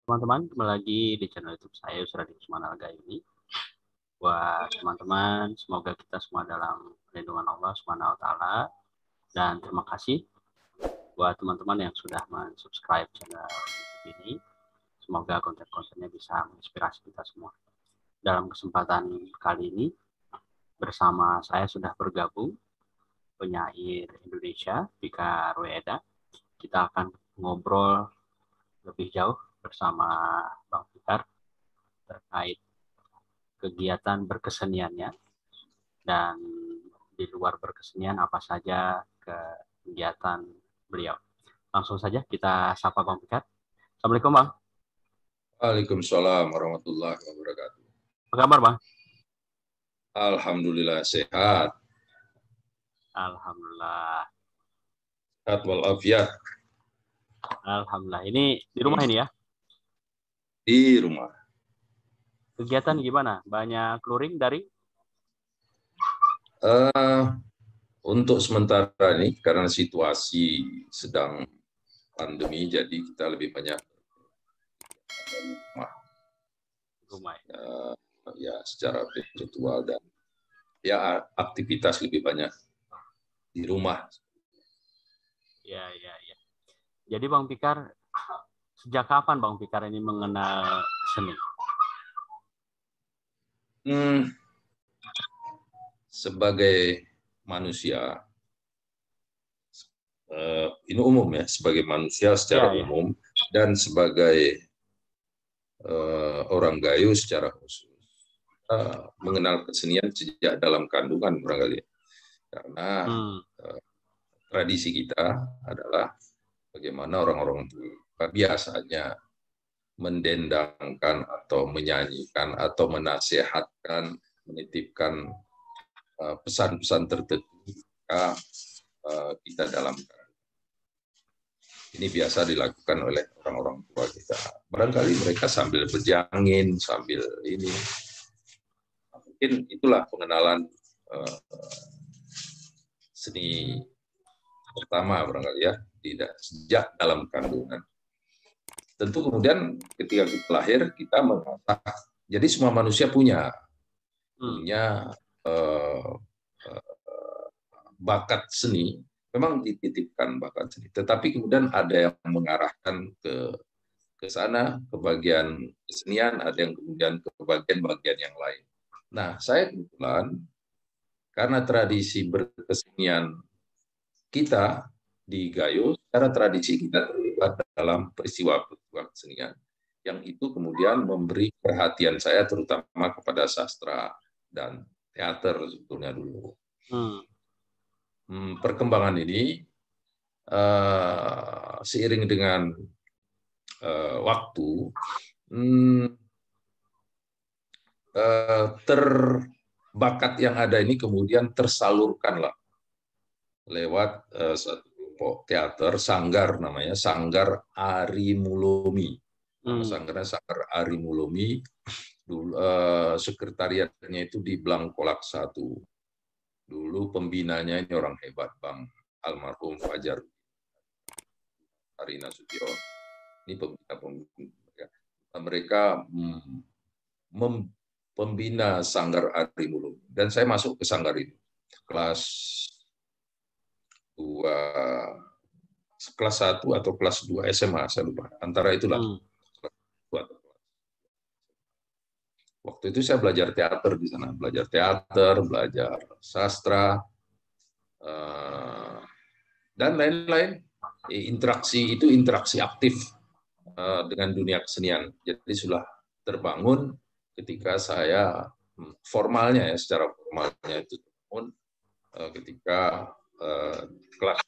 Teman-teman, kembali lagi di channel YouTube saya, Yusra Usman Alga ini. Buat teman-teman, semoga kita semua dalam lindungan Allah Subhanahu wa Ta'ala. Dan terima kasih buat teman-teman yang sudah subscribe channel YouTube ini. Semoga konten-kontennya bisa menginspirasi kita semua. Dalam kesempatan kali ini, bersama saya sudah bergabung penyair Indonesia, Vika Rueda. Kita akan ngobrol lebih jauh bersama Bang Fikar terkait kegiatan berkeseniannya dan di luar berkesenian apa saja kegiatan beliau. Langsung saja kita sapa Bang Fikar. Assalamualaikum Bang. Waalaikumsalam warahmatullahi wabarakatuh. Apa kabar Bang? Alhamdulillah sehat. Alhamdulillah. Sehat walafiat. Alhamdulillah. Ini di rumah ini ya? Di rumah. Kegiatan gimana? Banyak luring dari? Untuk sementara ini karena situasi sedang pandemi, jadi kita lebih banyak Rumah. Ya secara virtual dan ya aktivitas lebih banyak di rumah. Ya. Jadi Bang Fikar, sejak kapan Bang Fikar ini mengenal seni? Sebagai manusia, ini umum ya, sebagai manusia secara umum dan sebagai orang Gayo secara khusus mengenal kesenian sejak dalam kandungan barangkali, karena tradisi kita adalah bagaimana orang-orang tua biasanya mendendangkan atau menyanyikan atau menasihatkan, menitipkan pesan-pesan tertentu ketika kita dalam ini biasa dilakukan oleh orang-orang tua kita. Barangkali mereka sambil berjangin, sambil ini. Mungkin itulah pengenalan seni pertama barangkali ya, tidak sejak dalam kandungan. Tentu kemudian ketika kita lahir kita mengasah. Jadi semua manusia punya bakat seni. Memang dititipkan bakat seni, tetapi kemudian ada yang mengarahkan ke sana, ke bagian kesenian, ada yang kemudian ke bagian-bagian yang lain. Nah, saya kebetulan karena tradisi berkesenian kita di Gayo, secara tradisi kita terlibat dalam peristiwa-peristiwa kesenian, yang itu kemudian memberi perhatian saya terutama kepada sastra dan teater sebetulnya dulu. Perkembangan ini seiring dengan waktu bakat yang ada ini kemudian tersalurkanlah lewat satu kelompok teater, sanggar namanya, Sanggar Ari Mulomi. Nama sanggarnya Sanggar Ari Mulomi. Dulu sekretariatnya itu di Blangkolak 1. Dulu pembinanya ini orang hebat, Bang almarhum Fajar Arina Sutio. Ini pembina. Mereka pembina Sanggar Ari Mulomi. Dan saya masuk ke sanggar itu. Kelas 1 atau kelas 2 SMA, saya lupa. Antara itulah. Waktu itu saya belajar teater di sana. Belajar teater, belajar sastra, dan lain-lain. Interaksi itu interaksi aktif dengan dunia kesenian. Jadi sudah terbangun ketika saya formalnya ya, secara formalnya itu terbangun ketika kelas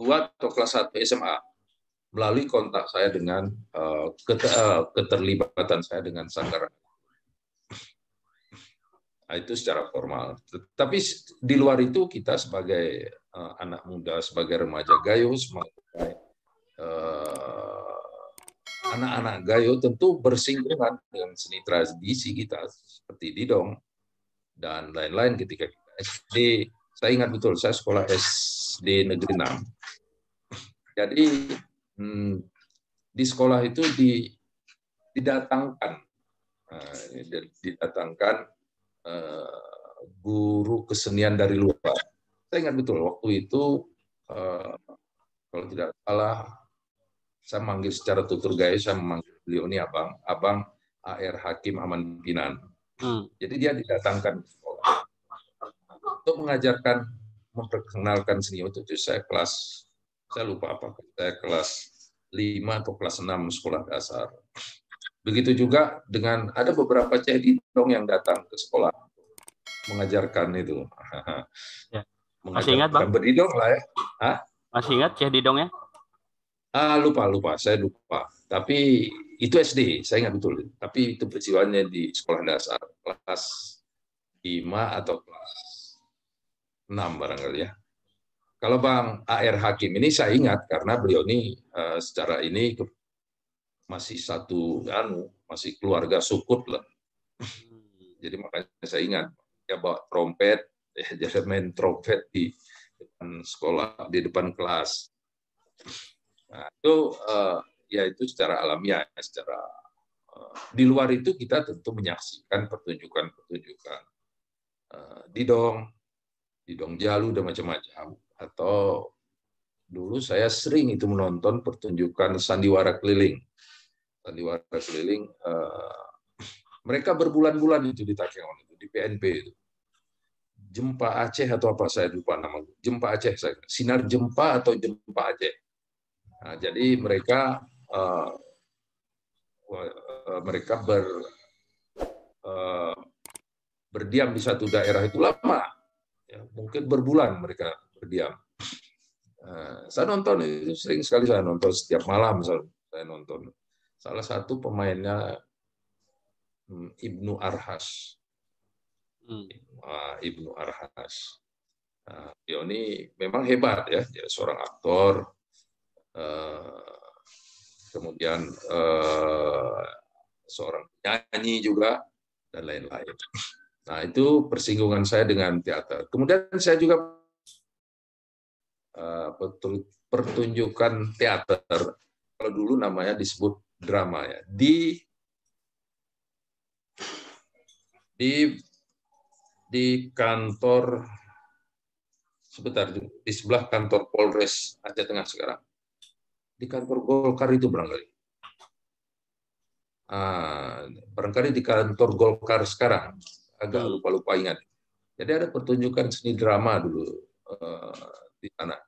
2 atau kelas 1 SMA melalui kontak saya dengan keterlibatan saya dengan Sanggar. Itu secara formal. Tapi di luar itu kita sebagai anak muda, sebagai remaja Gayo, sebagai anak-anak Gayo tentu bersinggungan dengan seni tradisi kita seperti didong dan lain-lain. Ketika kita SD, saya ingat betul, saya sekolah SD Negeri 6. Jadi di sekolah itu didatangkan, guru kesenian dari luar. Saya ingat betul waktu itu, kalau tidak salah, saya manggil secara tutur gaya, saya memanggil beliau ini Abang A.R. Hakim Aman Pinan. Jadi dia didatangkan ke sekolah untuk mengajarkan, memperkenalkan seni. Waktu itu saya lupa apa, saya kelas 5 atau kelas 6 sekolah dasar. Begitu juga dengan ada beberapa cedidong yang datang ke sekolah mengajarkan itu. Ya. Masih ingat, Bang? Beridong lah ya. Hah? Masih ingat cedidongnya? Lupa, saya lupa. Tapi itu SD, saya ingat betul. Tapi itu peristiwanya di sekolah dasar, kelas 5 atau kelas 6 barangkali ya. Kalau Bang A.R. Hakim ini saya ingat karena beliau ini secara ini masih masih keluarga Sukut lah. Jadi makanya saya ingat dia bawa trompet, dia main trompet di depan sekolah, di depan kelas. Nah, itu ya itu secara alamiah, secara di luar itu kita tentu menyaksikan pertunjukan-pertunjukan didong jalu dan macam-macam. Atau dulu saya sering itu menonton pertunjukan sandiwara keliling. Sandiwara keliling, mereka berbulan-bulan itu di Takengon itu, di PNP itu. Jempa Aceh atau apa saya lupa nama. Jempa Aceh, Sinar Jempa atau Jempa Aceh. Nah, jadi mereka berdiam di satu daerah itu lama, ya, mungkin berbulan mereka berdiam. Saya nonton itu sering sekali, saya nonton setiap malam, saya nonton. Salah satu pemainnya Ibnu Arhas. Ibnu Arhas. Dia ini memang hebat ya, dia seorang aktor. Kemudian seorang penyanyi juga dan lain-lain. Nah, itu persinggungan saya dengan teater. Kemudian saya juga pertunjukan teater, kalau dulu namanya disebut drama ya, di kantor, sebentar, di sebelah kantor Polres Aceh Tengah sekarang. Di kantor Golkar itu barangkali. Barangkali di kantor Golkar sekarang, agak lupa-lupa ingat. Jadi ada pertunjukan seni drama dulu di sana.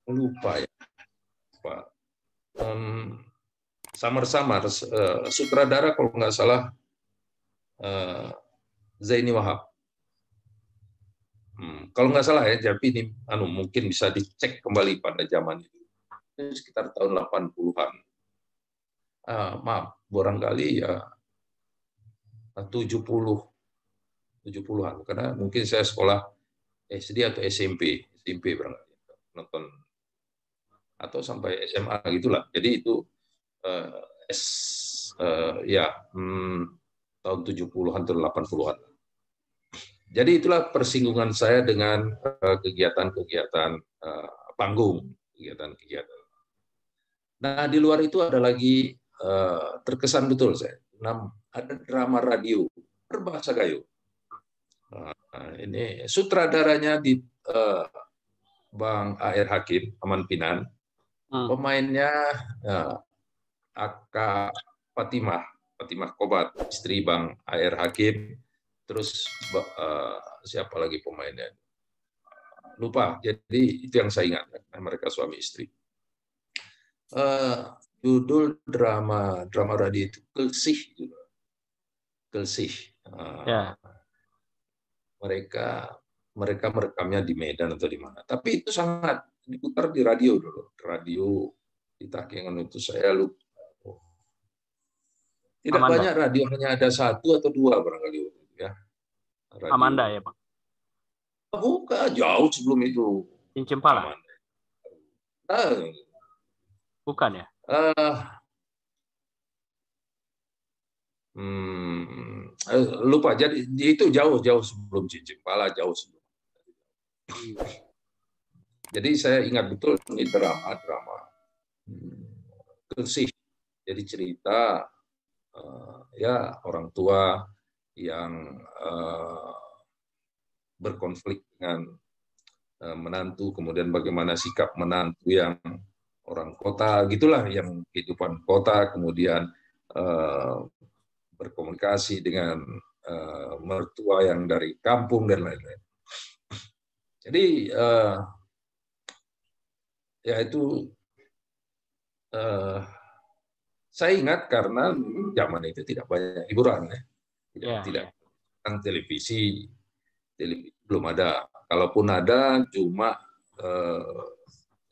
Lupa ya, Pak. Samar-samar, sutradara kalau nggak salah Zaini Wahab. Kalau nggak salah ya, tapi ini mungkin bisa dicek kembali pada zaman itu. Ini sekitar tahun 80-an. Maaf, barangkali ya 70-an, karena mungkin saya sekolah SD atau SMP barangkali nonton, atau sampai SMA gitulah. Jadi itu tahun 70-an atau 80-an. Jadi itulah persinggungan saya dengan kegiatan-kegiatan panggung, kegiatan-kegiatan. Nah, di luar itu ada lagi terkesan betul saya. Ada drama radio berbahasa Gayo. Ini sutradaranya di Bang A.R. Hakim Aman Pinan. Pemainnya Aka Fatimah Kobat, istri Bang A.R. Hakim. Terus siapa lagi pemainnya? Lupa. Jadi itu yang saya ingat. Mereka suami istri. Judul drama radio itu Kelsih. Ya. Mereka merekamnya di Medan atau di mana. Tapi itu sangat diputar di radio dulu. Radio di Takengon itu saya lupa. Tidak Amanda. Banyak radio, hanya ada 1 atau 2 barangkali ya. Radio. Amanda ya, Pak? Bukan, jauh sebelum itu. Cincempala. Bukan ya? Lupa. Jadi itu jauh sebelum Cincempala, jauh sebelum. Jadi saya ingat betul ini drama. Gersih. Jadi cerita ya orang tua yang berkonflik dengan menantu, kemudian bagaimana sikap menantu yang orang kota, gitulah, yang kehidupan kota, kemudian berkomunikasi dengan mertua yang dari kampung dan lain-lain. Jadi ya itu saya ingat karena zaman itu tidak banyak hiburan, ya. Tidak televisi belum ada. Kalaupun ada, cuma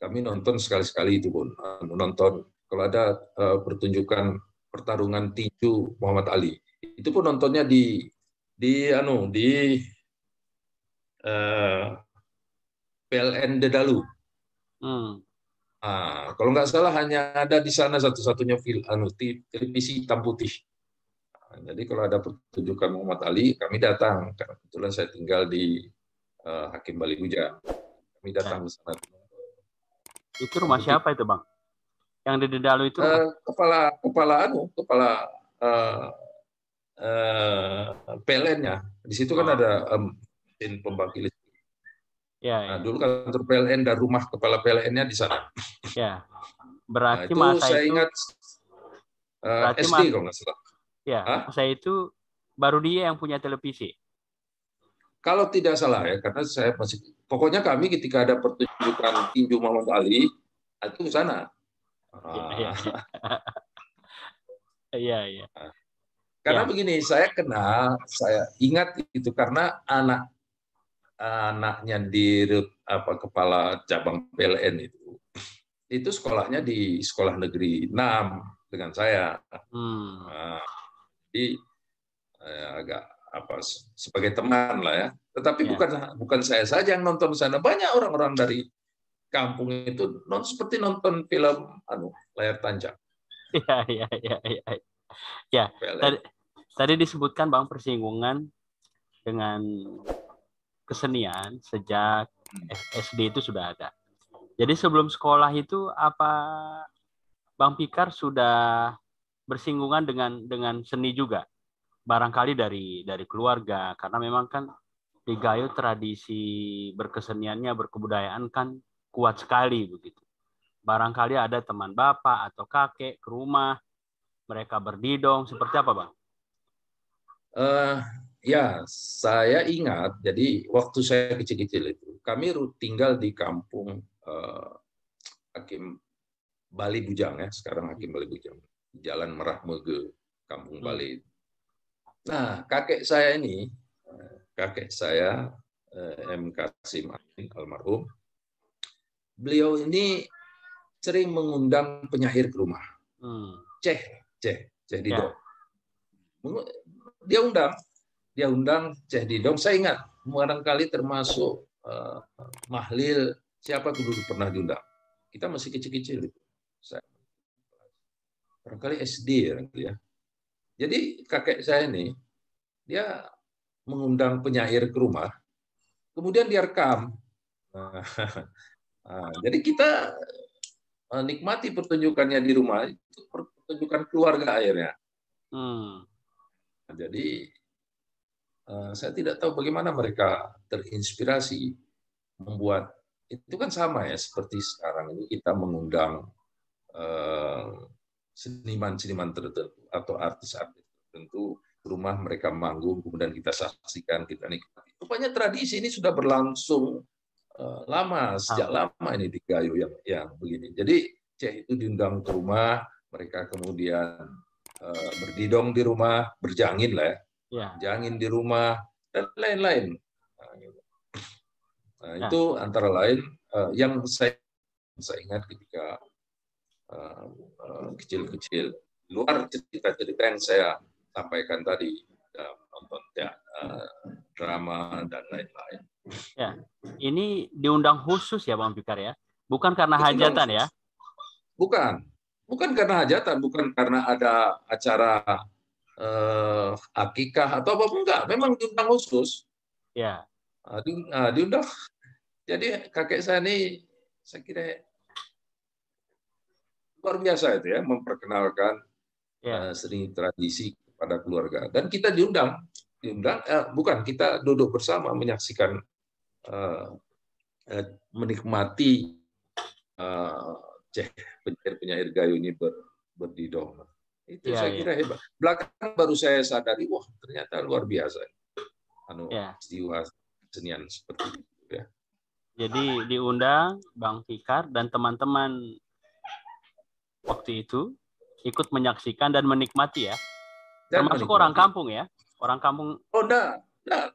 kami nonton sekali-sekali, itu pun menonton kalau ada pertunjukan pertarungan tinju Muhammad Ali, itu pun nontonnya di PLN Dedalu. Kalau nggak salah hanya ada di sana satu-satunya televisi hitam putih. Jadi kalau ada pertunjukan Muhammad Ali, kami datang. Karena kebetulan saya tinggal di Hakim Bali Hujan. Kami datang ke sana. Itu rumah siapa itu, Bang? Yang di Dedalu itu? Kepala PLN-nya. Di situ kan ada mesin pembangkit listrik. Nah, dulu kantor PLN dan rumah kepala PLN-nya di sana. Ya. Berarti itu masa saya itu ingat SD kalau nggak salah. Ya, masa itu baru dia yang punya televisi. Kalau tidak salah ya, karena saya masih, pokoknya kami ketika ada pertunjukan tinju Muhammad Ali itu ke sana. Iya. Karena begini, saya ingat itu karena anaknya di kepala cabang PLN itu sekolahnya di sekolah negeri 6 dengan saya. Jadi agak sebagai teman lah ya. Tetapi bukan saya saja yang nonton sana, banyak orang-orang dari kampung itu seperti nonton film layar tancap. Iya. Ya, tadi disebutkan Bang persinggungan dengan kesenian sejak SD itu sudah ada. Jadi sebelum sekolah itu apa Bang Fikar sudah bersinggungan dengan seni juga? Barangkali dari keluarga, karena memang kan di Gayo tradisi berkeseniannya, berkebudayaan kan kuat sekali begitu. Barangkali ada teman bapak atau kakek ke rumah, mereka berdidong, seperti apa Bang? Ya, saya ingat, jadi waktu saya kecil-kecil itu, kami tinggal di kampung Hakim Bali Bujang ya, sekarang Hakim Bali Bujang, Jalan Merah Mege, Kampung Bali. Nah, kakek saya M. Kasim Amin almarhum, beliau ini sering mengundang penyair ke rumah. Ceh Didong. Dia undang Ceh Didong. Saya ingat barangkali termasuk Mahlil, siapa tuh dulu pernah diundang. Kita masih kecil-kecil itu. Barangkali SD ya. Jadi kakek saya ini dia mengundang penyair ke rumah, kemudian dia rekam. Jadi kita nikmati pertunjukannya di rumah, itu pertunjukan keluarga akhirnya. Jadi saya tidak tahu bagaimana mereka terinspirasi membuat, itu kan sama ya seperti sekarang ini kita mengundang seniman-seniman tertentu atau artis-artis tertentu ke rumah, mereka manggung, kemudian kita saksikan, kita nikmati. Rupanya tradisi ini sudah berlangsung lama, sejak lama ini di Gayo yang begini. Jadi Ceh itu diundang ke rumah, mereka kemudian berdidong di rumah, berjangin lah ya, jangin di rumah, dan lain-lain. Nah, itu antara lain yang saya ingat ketika kecil-kecil. Luar cerita-cerita yang saya sampaikan tadi, nonton drama dan lain-lain. Ya, ini diundang khusus ya Bang Fikar ya, bukan karena hajatan ya? Bukan karena hajatan, bukan karena ada acara akikah atau apapun, enggak. Memang diundang khusus. Ya. Diundang. Jadi kakek saya ini, saya kira luar biasa itu ya, memperkenalkan Ya, seni tradisi kepada keluarga. Dan kita diundang, bukan, kita duduk bersama menyaksikan, eh, menikmati eh, penyair-penyair Gayo ini berdidong. Itu ya, saya ya, kira hebat. Belakangan baru saya sadari, wah ternyata luar biasa. ya. Peristiwa kesenian seperti itu ya. Jadi diundang Bang Fikar dan teman-teman waktu itu ikut menyaksikan dan menikmati ya. Dan Termasuk orang menikmati. kampung ya. Orang kampung Oh, enggak. Kita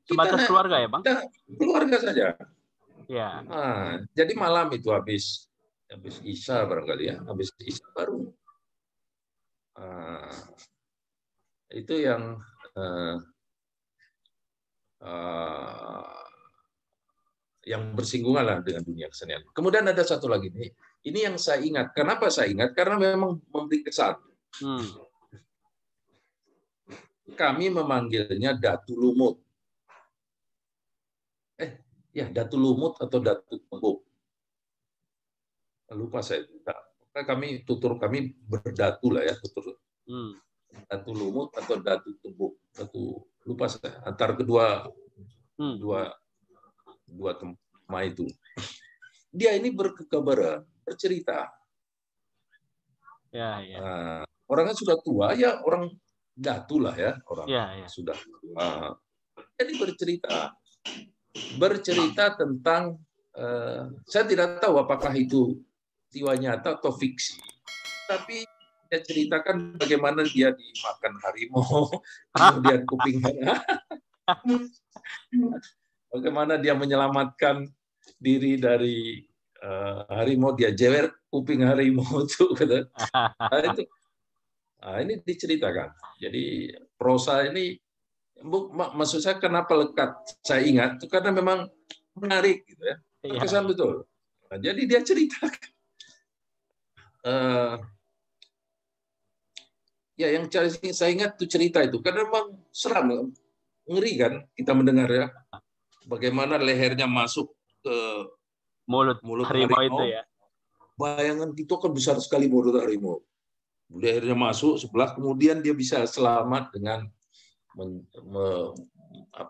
sebatas keluarga ya, Bang? keluarga saja. Ya, Jadi malam itu habis Isya barangkali ya, habis Isya baru. Itu yang bersinggungan lah dengan dunia kesenian. Kemudian ada satu lagi nih, ini yang saya ingat. Kenapa saya ingat? Karena memang memberi kesan. Kami memanggilnya Datu Lumut. Datu Lumut atau Datu Tembuk. Lupa saya. Tutur kami berdatu lah ya, tutur. Datu Lumut atau Datu Tembuk. Lupa saya. Antar kedua tema itu. Dia ini berkekabaran, bercerita. Orangnya sudah tua, ya orang datu lah ya, orang sudah tua. Jadi bercerita tentang, saya tidak tahu apakah itu peristiwa nyata atau fiksi, tapi dia ceritakan bagaimana dia dimakan harimau, kemudian kuping bagaimana dia menyelamatkan diri dari harimau, dia jewer kuping harimau itu. Ini diceritakan. Jadi prosa ini, maksud saya kenapa lekat saya ingat itu karena memang menarik gitu ya, terkesan betul. Jadi dia ceritakan. Yang saya ingat itu cerita itu karena memang seram, ngeri kan kita mendengar ya, bagaimana lehernya masuk ke mulut harimau itu ya. Bayangan itu kan besar sekali mulut harimau. Lehernya masuk sebelah, kemudian dia bisa selamat dengan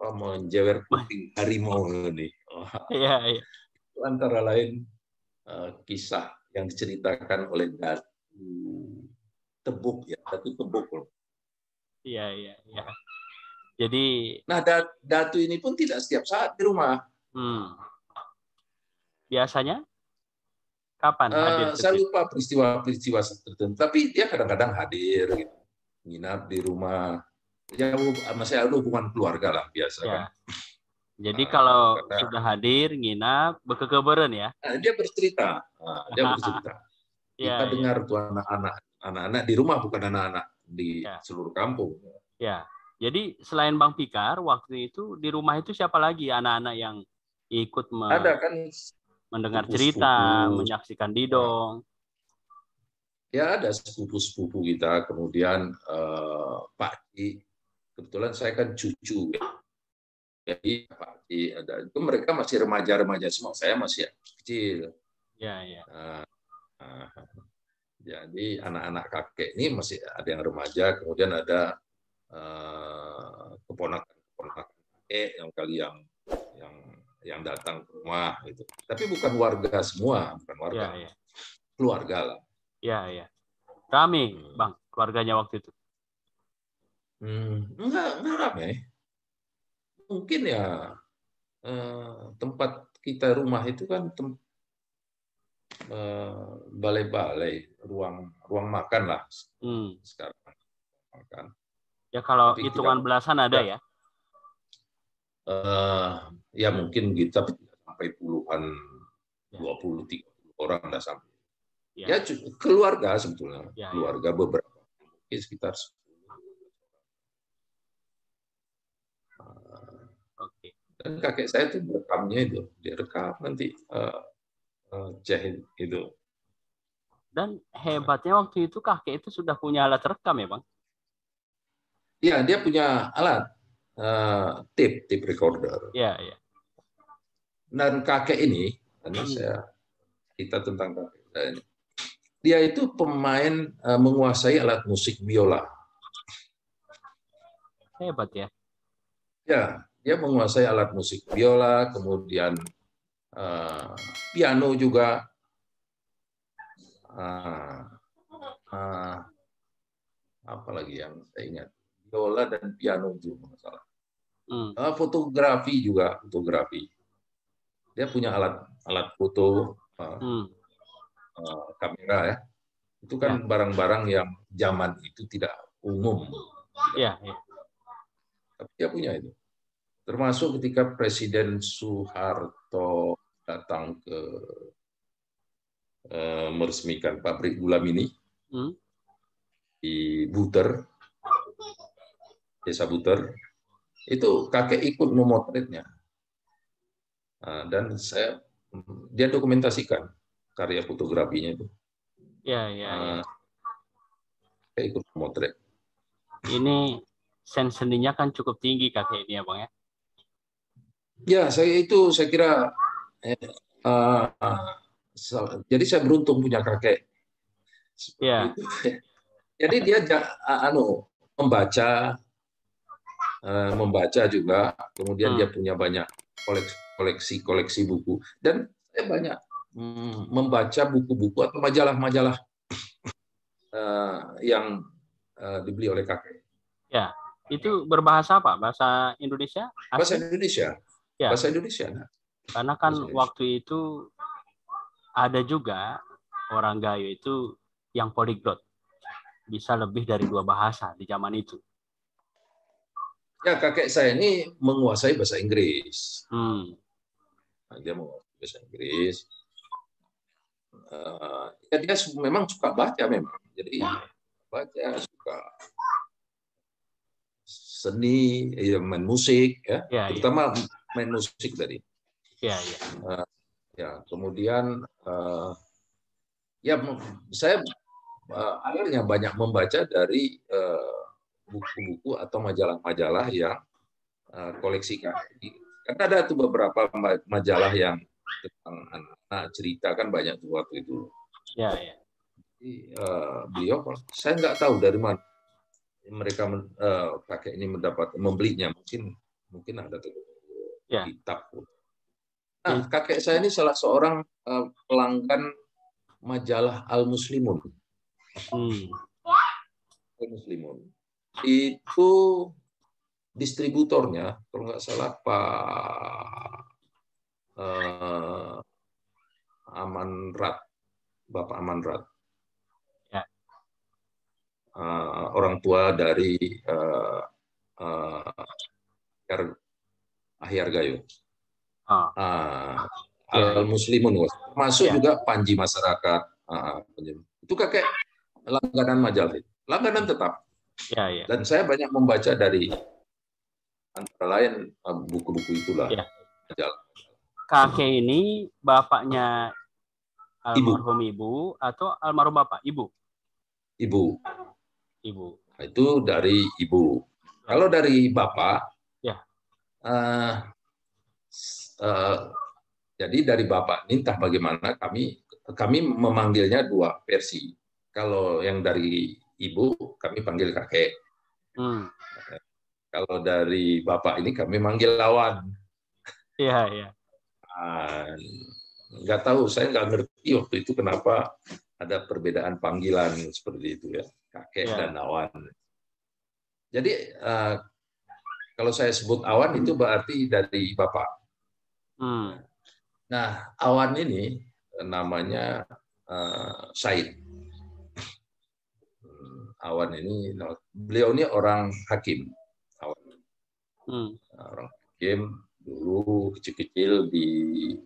menjewer kuping harimau ini. Itu antara lain kisah yang diceritakan oleh Datu Tembuk ya, Datu Tembuk. Iya. Jadi, Datu ini pun tidak setiap saat di rumah. Biasanya kapan hadir? Saya lupa peristiwa tertentu, tapi dia kadang-kadang hadir, gitu. Nginap di rumah. Ya masih ada hubungan keluarga lah biasa kan. Jadi kalau sudah hadir, nginap, berkekebaran ya? Dia bercerita. Kita dengar tuh anak-anak di rumah, bukan anak-anak di seluruh kampung. Ya. Jadi selain Bang Fikar, waktu itu di rumah itu siapa lagi anak-anak yang ikut ada kan mendengar cerita, menyaksikan didong? Ya ada sepupu-sepupu kita, kemudian Pak Ci. Kebetulan saya kan cucu, jadi Pak Ci ada. Itu mereka masih remaja-remaja semua, saya masih kecil. Ya. Jadi anak-anak kakek ini masih ada yang remaja, kemudian ada keponakan kakek yang kali yang datang ke rumah gitu. Tapi bukan warga semua, bukan warga. Keluarga lah. Iya. Rame, Bang, keluarganya waktu itu? Enggak rame. Mungkin ya tempat kita rumah itu kan balai-balai, ruang makan lah sekarang. Makan. Ya kalau hitungan belasan ada ya? Ya mungkin gitu, tapi sampai puluhan, 20, 30 orang dah sampai. Ya keluarga sebetulnya, keluarga beberapa, mungkin sekitar 10. Dan kakek saya tuh rekamnya itu, dia rekam nanti jahit itu. Dan hebatnya waktu itu kakek itu sudah punya alat rekam ya, Bang? Iya, dia punya alat tape recorder. Iya. Dan kakek ini saya cerita tentang kakek saya ini. Dia itu pemain menguasai alat musik biola. Hebat ya. Ya, dia menguasai alat musik biola, kemudian piano juga. Apa lagi yang saya ingat? Biola dan piano itu masalah. Fotografi juga, fotografi. Dia punya alat foto, kamera ya. Itu kan barang-barang yang zaman itu tidak umum. Ya. Tapi dia punya itu. Termasuk ketika Presiden Soeharto datang ke meresmikan pabrik gula Mini di Buter, Desa Buter, itu kakek ikut memotretnya. Dan dia dokumentasikan karya fotografinya itu. Ya. Saya ikut memotret. Ini sense seninya kan cukup tinggi kakek ini ya Bang ya. Ya, saya kira jadi saya beruntung punya kakek. Ya. Jadi dia membaca juga, kemudian dia punya banyak koleksi buku, dan saya banyak membaca buku-buku atau majalah-majalah yang dibeli oleh kakek. Ya, itu berbahasa apa? Bahasa Indonesia? Bahasa Indonesia. Ya. Bahasa Indonesia. Karena kan waktu itu ada juga orang Gayo itu yang polyglot, bisa lebih dari 2 bahasa di zaman itu. Ya, kakek saya ini menguasai bahasa Inggris. Dia menguasai bahasa Inggris. Ya, dia memang suka baca memang. Jadi baca, suka seni, main musik, ya. Terutama main musik tadi. Ya, kemudian ya saya akhirnya banyak membaca dari buku-buku atau majalah-majalah yang koleksi kaki. Karena ada tuh beberapa majalah yang tentang anak cerita kan banyak tuh waktu itu. Jadi, beliau, saya nggak tahu dari mana mereka kakek ini membelinya, mungkin ada tuh kitab. Nah, kakek saya ini salah seorang pelanggan majalah Al-Muslimun. Al-Muslimun. Itu distributornya, kalau nggak salah Pak Amanrat, Bapak Amanrat. Orang tua dari Ahyar Gayo. Al-Muslimun, masuk juga Panji Masyarakat. Itu kakek langganan majalah, langganan tetap. Dan saya banyak membaca dari antara lain buku-buku itulah. Kakek ini bapaknya almarhum ibu atau almarhum bapak? Ibu. Itu dari ibu. Kalau dari bapak, jadi dari bapak ini entah bagaimana kami memanggilnya 2 versi. Kalau yang dari ibu kami panggil kakek. Kalau dari bapak ini kami manggil lawan. Nggak tahu, saya nggak ngerti waktu itu kenapa ada perbedaan panggilan seperti itu ya, kakek dan lawan. Jadi kalau saya sebut awan itu berarti dari bapak. Nah, awan ini namanya Said. Awan ini, beliau ini orang hakim. Orang hakim dulu kecil-kecil di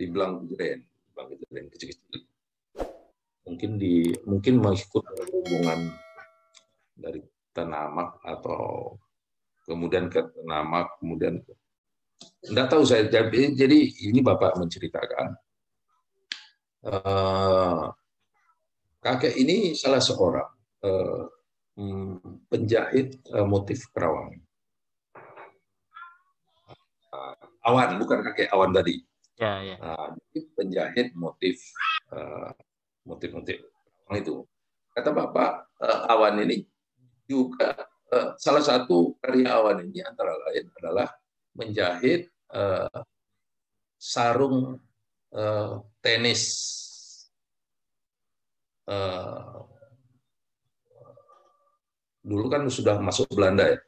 Blangkeren kecil-kecil. Mungkin mengikut hubungan dari Tanamak atau kemudian ke Tanamak, kemudian enggak tahu saya. Jadi ini Bapak menceritakan kakek ini salah seorang penjahit motif kerawang. awan, bukan kakek awan tadi. Ya, ya. Jadi penjahit motif-motif itu. Kata Bapak, awan ini juga salah satu karya awan ini antara lain adalah menjahit sarung tenis dulu kan sudah masuk Belanda ya.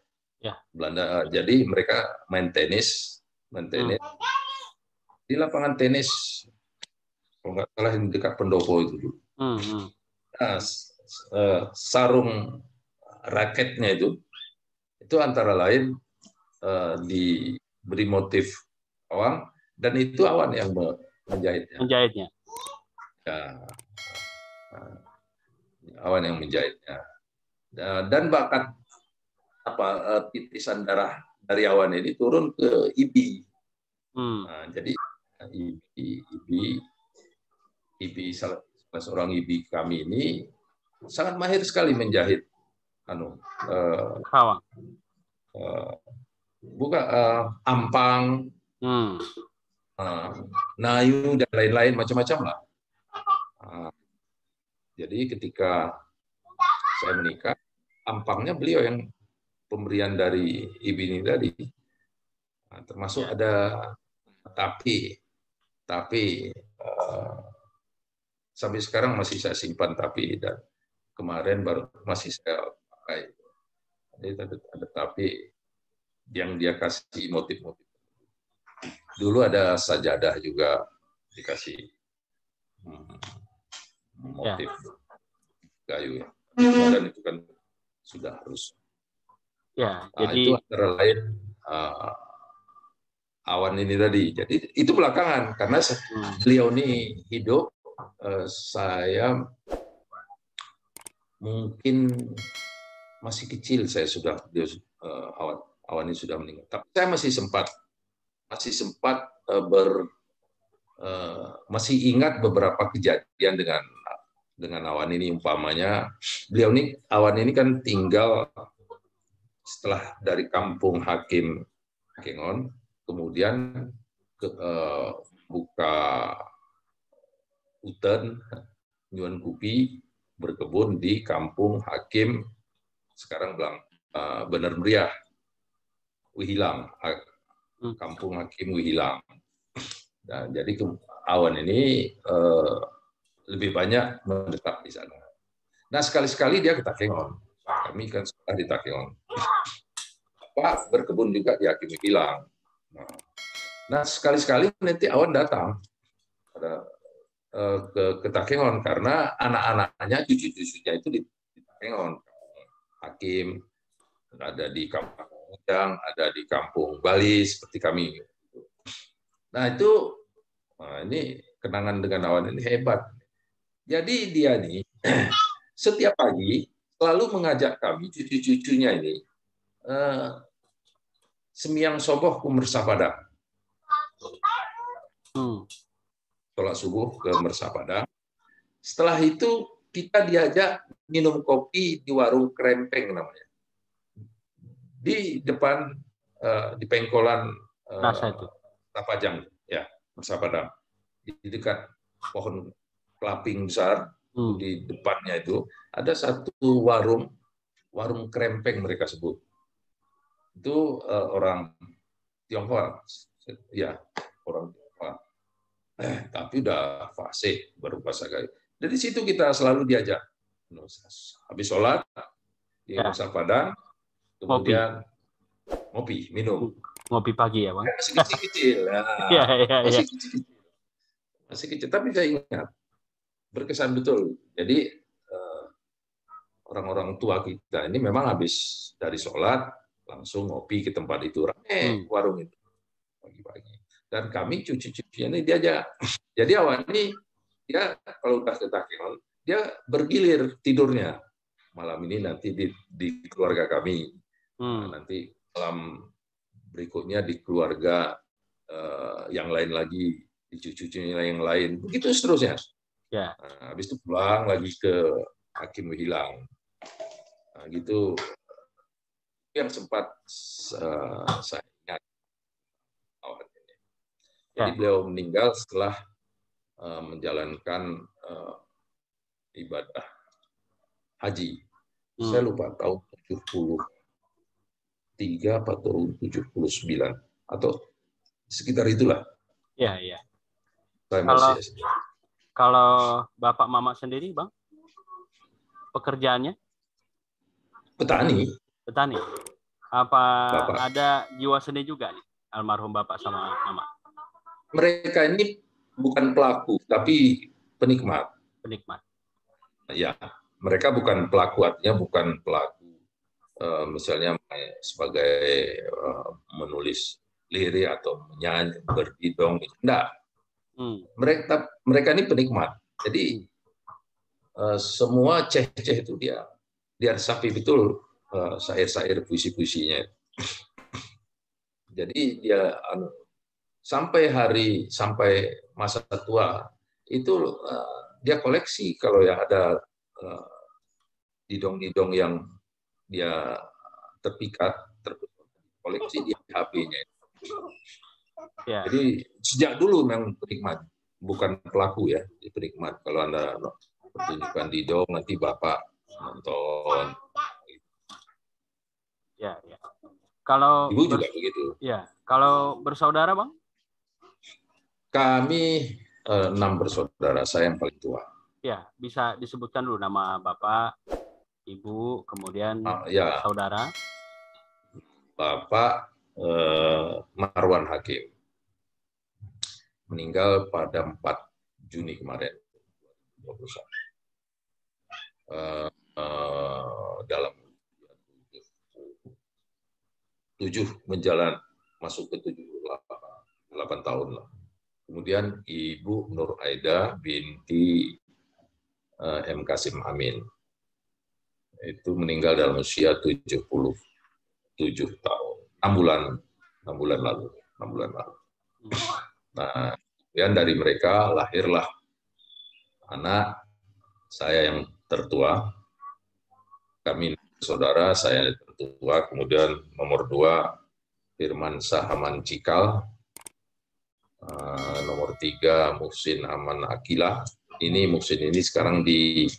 Ya. Belanda. Jadi mereka main tenis di lapangan tenis kalau nggak salah di dekat Pendopo itu dulu. Nah, sarung raketnya itu antara lain diberi motif awan, dan itu awan yang menjahitnya. Ya, awan yang menjahitnya. Dan bakat titisan darah dari awan ini turun ke IBI. Nah, jadi IBI salah seorang IBI kami ini sangat mahir sekali menjahit ampang, nayu dan lain-lain macam-macam lah. Jadi ketika saya menikah, ampangnya beliau yang pemberian dari IBI ini tadi. Termasuk ada tapi sampai sekarang masih saya simpan, tapi dan kemarin baru masih saya pakai. Jadi ada tapi yang dia kasih motif-motif. Dulu ada sajadah juga dikasih motif kayu, dan itu kan sudah harus. Ya, jadi itu antara lain awan ini tadi. Jadi itu belakangan karena beliau ini hidup, saya mungkin masih kecil, saya sudah awan ini sudah meninggal. Tapi saya masih sempat masih ingat beberapa kejadian dengan awan ini. Umpamanya beliau ini, awan ini kan tinggal setelah dari kampung Hakim Kengon, kemudian buka hutan Nyuan Kupi, berkebun di kampung Hakim sekarang Bener Meriah, Wihilang, kampung Hakim Wihilang. Nah, jadi awan ini lebih banyak menetap di sana. Nah, sekali-sekali dia ke Takengon. Kami kan sekolah di Takengon. Pak berkebun juga di Hakim Wihilang. Nah, sekali-sekali nanti awan datang ke Takengon karena anak-anaknya, cucu-cucunya itu di Takengon. Hakim ada di Kampung Udang, ada di Kampung Bali seperti kami. Nah, ini kenangan dengan awan ini hebat. Jadi dia nih setiap pagi selalu mengajak kami, cucu-cucunya ini, semiyang soboh ke Mersapadang. Sholat subuh ke Mersapadang. Setelah itu kita diajak minum kopi di warung Krempeng namanya. Di depan, di pengkolan Tapajang, ya, Mersapadang. Di dekat pohon kelaping besar, di depannya itu ada satu warung Krempeng mereka sebut. Itu orang Tionghoa, ya, orang Tionghoa. Tapi udah fasih, berbahasa Gayo. Dari situ kita selalu diajak. Habis sholat di Mersapadang, kemudian ngopi, minum. Ngopi pagi ya, Bang? Masih kecil-kecil. Masih kecil, tapi saya ingat. Berkesan betul. Jadi orang-orang tua kita ini memang habis dari sholat, langsung ngopi ke tempat itu. Rame warung itu pagi-pagi. Dan kami cucu-cucunya ini diajak. Jadi awan ini, dia kalau udah ke Takengon, dia bergilir tidurnya. Malam ini nanti di keluarga kami. Nanti malam berikutnya di keluarga yang lain lagi, di cucu-cucunya yang lain. Begitu seterusnya. Ya. Nah, habis itu pulang lagi ke Hakim Wihilang. Nah, gitu yang sempat saya ingat. Jadi beliau meninggal setelah menjalankan ibadah haji. Saya lupa tahun 73 atau 79 atau sekitar itulah. Iya, iya. Saya masih SD. Kalau Bapak Mama sendiri, Bang, pekerjaannya? Petani. Petani. Apa Bapak. ada jiwa seni juga nih, almarhum Bapak sama Mama? Mereka ini bukan pelaku, tapi penikmat. Penikmat. Ya, mereka bukan pelaku, artinya bukan pelaku. Misalnya sebagai menulis lirik atau menyanyi, berdidong, enggak. Mereka ini penikmat. Jadi semua ceh-ceh itu dia resapi betul syair-syair puisi-puisinya. Jadi dia sampai masa tua itu dia koleksi kalau ya ada didong-didong yang dia terpikat, koleksi di HP-nya. Ya. Jadi sejak dulu memang penikmat, bukan pelaku ya, penikmat. Kalau Anda pertunjukan didong nanti Bapak nonton. Ya, ya. Kalau Ibu juga begitu. Ya, kalau bersaudara, Bang? Kami 6 bersaudara, saya yang paling tua. Ya, bisa disebutkan dulu nama Bapak, Ibu, kemudian ya. saudara. Bapak Marwan Hakim meninggal pada 4 Juni kemarin. Dalam 7 menjalan masuk ke 8 tahun lah. Kemudian Ibu Nur Aida binti M. Kasim Amin. Itu meninggal dalam usia 77 tahun. 6 bulan lalu. Nah, kemudian dari mereka lahirlah anak saya yang tertua. Kami saudara, saya yang tertua. Kemudian nomor 2 Firman Sahaman Cikal. Nomor 3 Muhsin Aman Akila. Muhsin ini sekarang di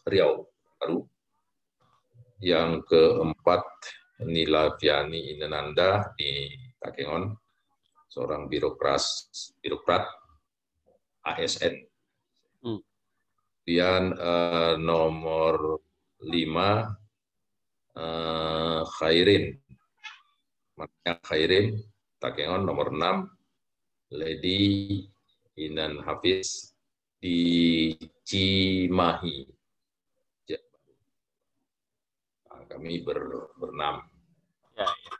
Riau baru. Yang keempat Nila Fiani Inananda di Takengon, seorang birokrat ASN. Kemudian nomor 5 Khairin Takengon, nomor 6 Lady Inan Hafiz di Cimahi. Kami bernam. Ya, ya.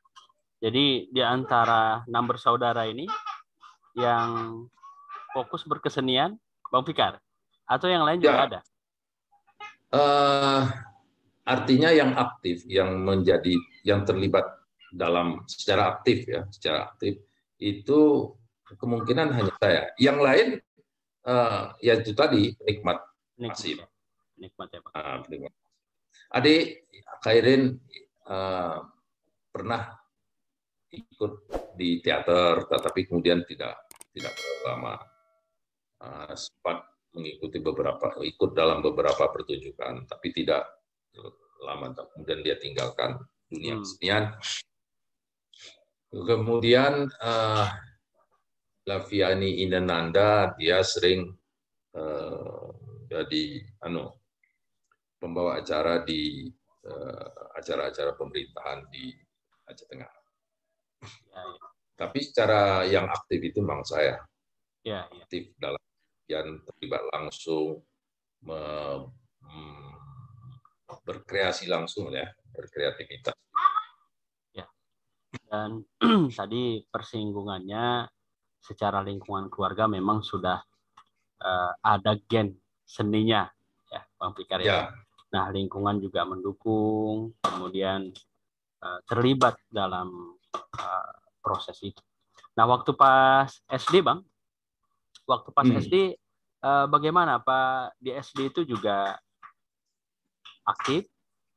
Jadi di antara 6 bersaudara ini yang fokus berkesenian, Bang Fikar, atau yang lain juga ada? Artinya yang aktif, yang terlibat dalam secara aktif itu kemungkinan hanya saya. Yang lain ya itu tadi penikmat pasif. Penikmat ya, Pak. Penikmat. Adik Khairin pernah ikut di teater, tetapi kemudian tidak lama. Sempat ikut dalam beberapa pertunjukan, tapi tidak lama. Kemudian dia tinggalkan dunia kesenian. Kemudian Laviani Inananda, dia sering jadi pembawa acara di acara-acara pemerintahan di Aceh Tengah. Ya. Tapi secara yang aktif itu memang saya. Ya. Aktif dalam yang terlibat langsung, berkreasi langsung ya, berkreativitas. Ya. Dan tadi persinggungannya secara lingkungan keluarga memang sudah ada gen seninya ya, Bang Fikar ya. Ya. Nah, lingkungan juga mendukung, kemudian terlibat dalam proses itu. Nah, waktu pas SD, Bang, SD bagaimana Pak? Di SD itu juga aktif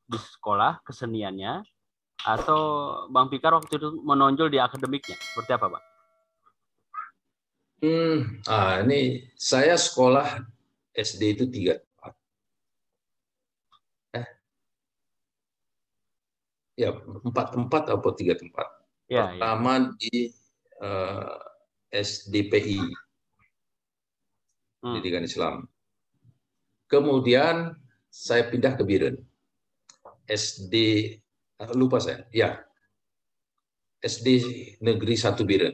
di sekolah keseniannya, atau Bang Fikar waktu itu menonjol di akademiknya? Seperti apa, Bang? Ini saya sekolah SD itu 3 tempat. Ya 4 tempat atau 3 tempat. Ya, ya. Pertama di SDPI, Pendidikan Islam. Kemudian saya pindah ke Biren. SD, lupa saya, ya SD Negeri 1 Biren.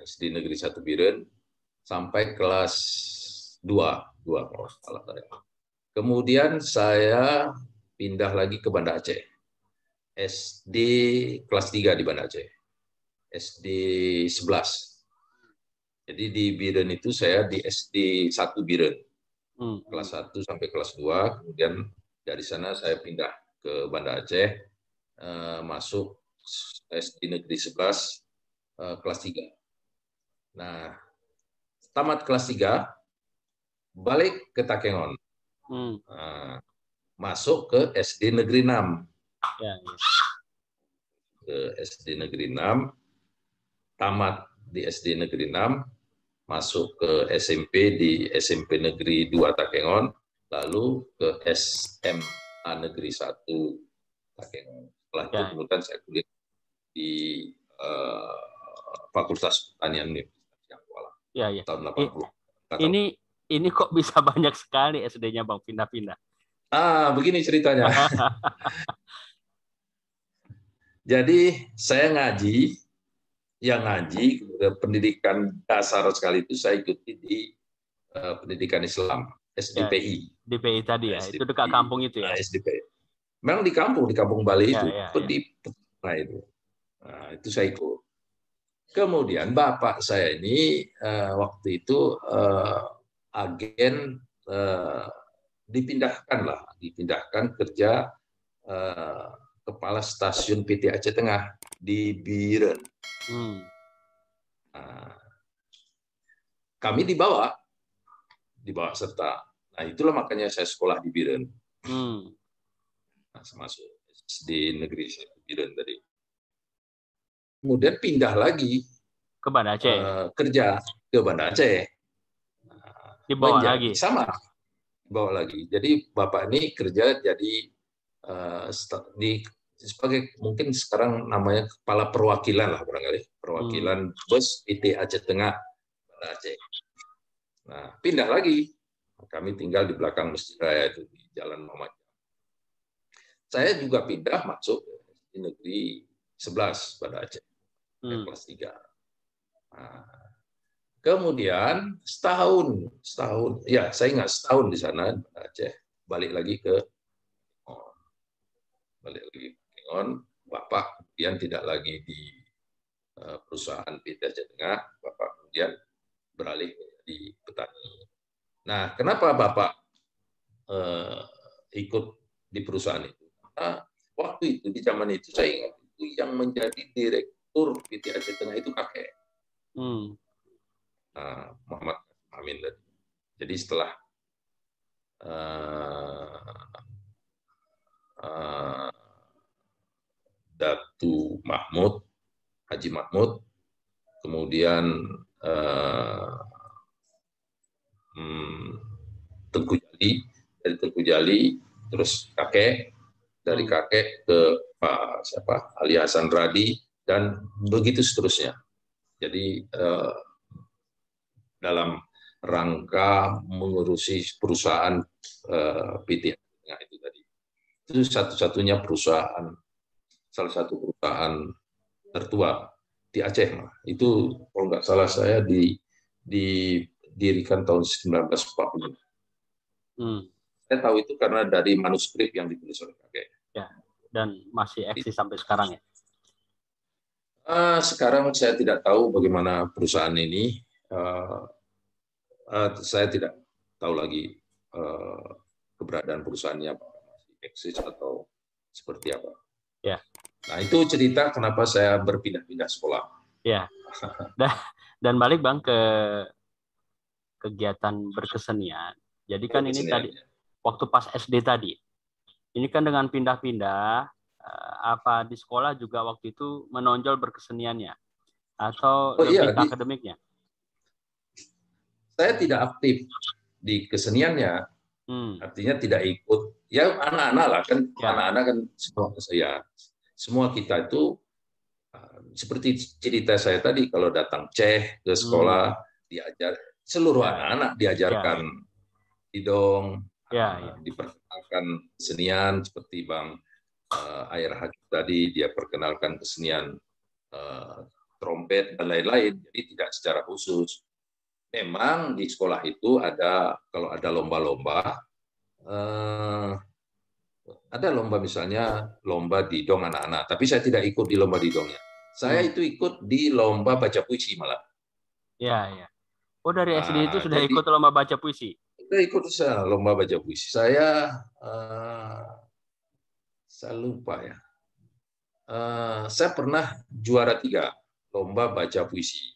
SD Negeri 1 Biren sampai kelas 2 kalau salah saya. Kemudian saya pindah lagi ke Banda Aceh. SD kelas 3 di Banda Aceh. SD 11. Jadi di Biren itu saya di SD 1 Biren. Kelas 1 sampai kelas 2, kemudian dari sana saya pindah ke Banda Aceh, masuk SD Negeri 11 kelas 3. Nah, tamat kelas 3, balik ke Takengon. Masuk ke SD Negeri 6. Ya, ya. Ke SD Negeri 6, tamat di SD Negeri 6, masuk ke SMP di SMP Negeri 2 Takengon, lalu ke SMA Negeri 1 Takengon. Setelah itu kemudian saya kuliah di Fakultas Pertanian Universitas Yang Kuala. Ya, ya. Tahun 80. Ini kok bisa banyak sekali SD-nya Bang, pindah-pindah. Begini ceritanya. Jadi saya ngaji, pendidikan dasar sekali itu saya ikuti di pendidikan Islam, SDPI. SDPI tadi ya, itu dekat kampung itu ya? SDPI. Memang di kampung Bali itu. Itu saya ikut. Kemudian bapak saya ini waktu itu agen, dipindahkan kerja kepala stasiun PT Aceh Tengah di Biren. Kami dibawa serta. Nah, itulah makanya saya sekolah di Biren. Masuk di Negeri Biren tadi. Kemudian pindah lagi ke Banda Aceh. Kerja ke Banda Aceh. Dibawa lagi. Sama. Dibawa lagi. Jadi bapak ini kerja jadi sebagai mungkin sekarang namanya kepala perwakilan lah barangkali, perwakilan bus PT Aceh Tengah Banda Aceh. Nah, pindah lagi. Kami tinggal di belakang Masjid Raya itu di Jalan Muhammad. Saya juga pindah masuk di Negeri 11 Banda Aceh. Kelas 3. Nah, kemudian setahun, ya saya ingat setahun di sana Banda Aceh, balik lagi ke Takengon. Bapak kemudian tidak lagi di perusahaan PT Aceh Tengah, bapak kemudian beralih di petani. Nah, kenapa bapak ikut di perusahaan itu? Nah, waktu itu di zaman itu saya ingat itu yang menjadi direktur PT Aceh Tengah itu kakek. Muhammad Amin. Jadi setelah Datu Mahmud, Haji Mahmud, kemudian Tengku Jali, dari Tengku Jali, terus kakek, dari kakek ke Pak Ali Hasan Radi, dan begitu seterusnya. Jadi dalam rangka mengurusi perusahaan PT itu tadi. Itu satu-satunya perusahaan, salah satu perusahaan tertua di Aceh. Itu kalau nggak salah saya didirikan tahun 1940. Saya tahu itu karena dari manuskrip yang ditulis oleh kakek. Ya, dan masih eksis sampai sekarang ya? Sekarang saya tidak tahu bagaimana perusahaan ini. Saya tidak tahu lagi keberadaan perusahaannya, masih eksis atau seperti apa. Ya. Nah, itu cerita kenapa saya berpindah-pindah sekolah. Ya. Dan balik Bang ke kegiatan berkesenian. Jadi kan ini tadi waktu pas SD tadi. Ini kan dengan pindah-pindah apa di sekolah juga waktu itu menonjol berkeseniannya. atau Oh lebih iya, ke akademiknya? saya tidak aktif di keseniannya, Hmm. artinya tidak ikut. Ya anak-anak lah kan, Ya, anak-anak kan semua kita itu seperti cerita saya tadi, kalau datang Ceh ke hmm. sekolah diajar, seluruh Ya, anak-anak ya, diajarkan ya, didong, ya, ya. diperkenalkan kesenian seperti Bang Air Hakim tadi, dia perkenalkan kesenian trompet dan lain-lain. Jadi tidak secara khusus. Memang di sekolah itu ada, kalau ada lomba-lomba, ada lomba misalnya lomba didong anak-anak, tapi saya tidak ikut di lomba didongnya. Saya Hmm. itu ikut di lomba baca puisi malah. Ya, ya. Oh, dari SD itu sudah Jadi ikut lomba baca puisi? saya ikut lomba baca puisi. Saya lupa ya. Saya pernah juara 3 lomba baca puisi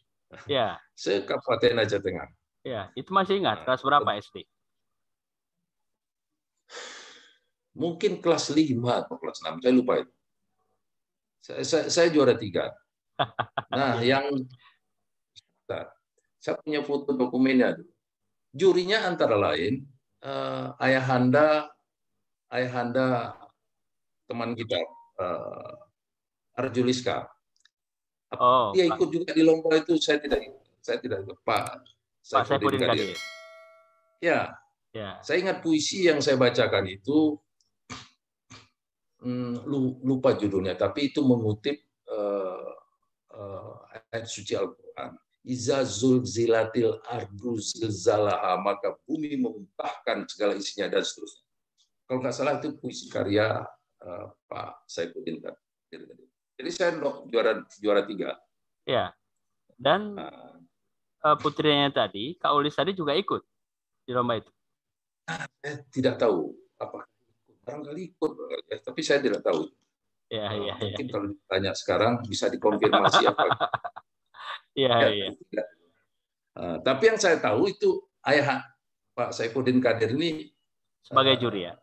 Ya, se-Kabupaten Aceh Tengah. ya. Itu masih ingat kelas berapa SD? Mungkin kelas 5 atau kelas 6, saya lupa itu. Saya juara 3. Nah, Ya. yang saya punya foto dokumennya. Jurinya antara lain ayahanda teman kita, Arjuliska. Oh, Dia ikut juga di lomba itu, saya tidak ikut. Pak Pak Saifuddin Saifuddin Kadir. Kadir. Ya, Ya. saya ingat puisi yang saya bacakan itu, lupa judulnya, tapi itu mengutip ayat suci Al-Quran. Iza zulzilatil ardu zilzalaha, maka bumi memuntahkan segala isinya, dan seterusnya. Kalau nggak salah itu puisi karya Pak Saifuddin Kadir. Jadi saya juara 3. Ya. Dan putrinya tadi, Kak Ulis tadi juga ikut di lomba itu. Saya tidak tahu apa, barangkali ikut, tapi saya tidak tahu. Ya, ya, ya. Mungkin kalau ditanya sekarang bisa dikonfirmasi apa. Ya, Ya, ya. tidak. Tapi yang saya tahu itu ayah Pak Saifuddin Kadir ini Sebagai juri ya.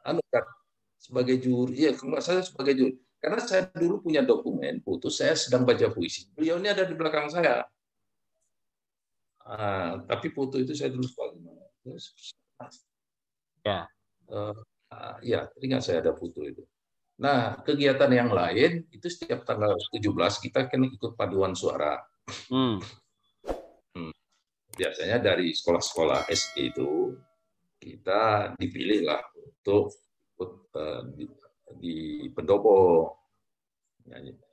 sebagai juri, ya saya sebagai juri. Karena saya dulu punya dokumen foto saya sedang baca puisi. Beliau ini ada di belakang saya. Tapi foto itu saya dulu Ya. Ya, teringat saya ada foto itu. Nah, kegiatan yang lain itu setiap tanggal 17 kita kan ikut paduan suara. Biasanya dari sekolah-sekolah SD itu kita dipilih lah untuk ikut di pendopo.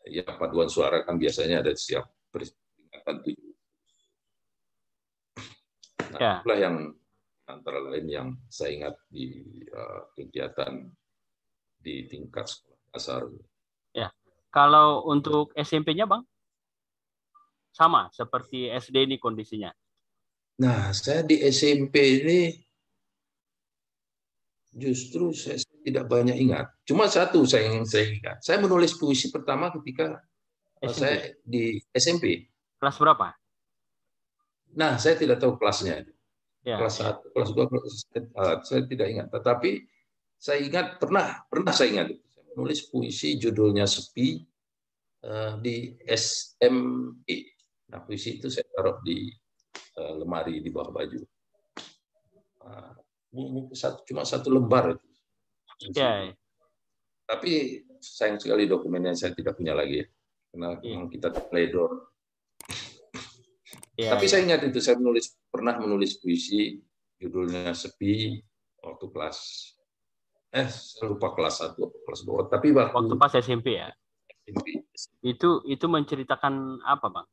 Ya, paduan suara kan biasanya ada setiap peringatan 7. Nah, Ya. itulah yang antara lain yang saya ingat di kegiatan di tingkat sekolah dasar. Ya. Kalau untuk SMP-nya, Bang? Sama seperti SD ini kondisinya. Nah, saya di SMP ini justru saya tidak banyak ingat. Cuma satu saya ingat. Saya menulis puisi pertama ketika saya di SMP. Kelas berapa? Nah, saya tidak tahu kelasnya. Ya, Kelas ya. 1, kelas 2, saya tidak ingat. Tetapi saya ingat, pernah saya ingat. Saya menulis puisi judulnya Sepi di SMP. Nah, puisi itu saya taruh di lemari di bawah baju. Cuma satu lembar. Ya, ya. Tapi sayang sekali dokumennya saya tidak punya lagi. Karena memang kita pledor. Ya, Tapi ya. saya ingat itu, saya pernah menulis puisi judulnya Sepi waktu kelas saya lupa kelas 1 atau kelas 2. Tapi waktu pas SMP ya. SMP. Itu menceritakan apa, Bang?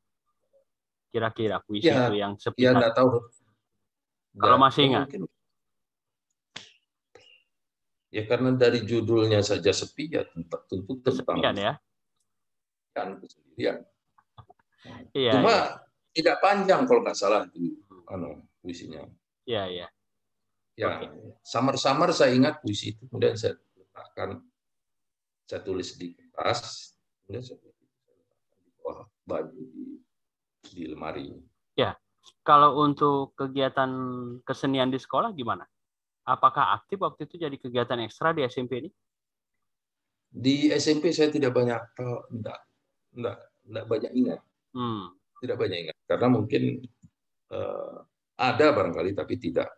Kira-kira puisi Ya, itu yang sepi. Ya nggak tahu. Kalau masih ingat. Mungkin. Ya karena dari judulnya saja sepi, ya tentu tentang kesepian ya. Kan kesendirian. Iya, Cuma iya. tidak panjang kalau nggak salah itu puisinya. Iya, iya. Ya, samar-samar saya ingat puisi itu, kemudian saya letakkan, saya tulis di kertas, kemudian saya letakkan di bawah baju di lemari. Ya, kalau untuk kegiatan kesenian di sekolah gimana? Apakah aktif waktu itu jadi kegiatan ekstra di SMP ini? Di SMP saya tidak banyak, enggak banyak ingat. tidak banyak ingat karena mungkin ada barangkali tapi tidak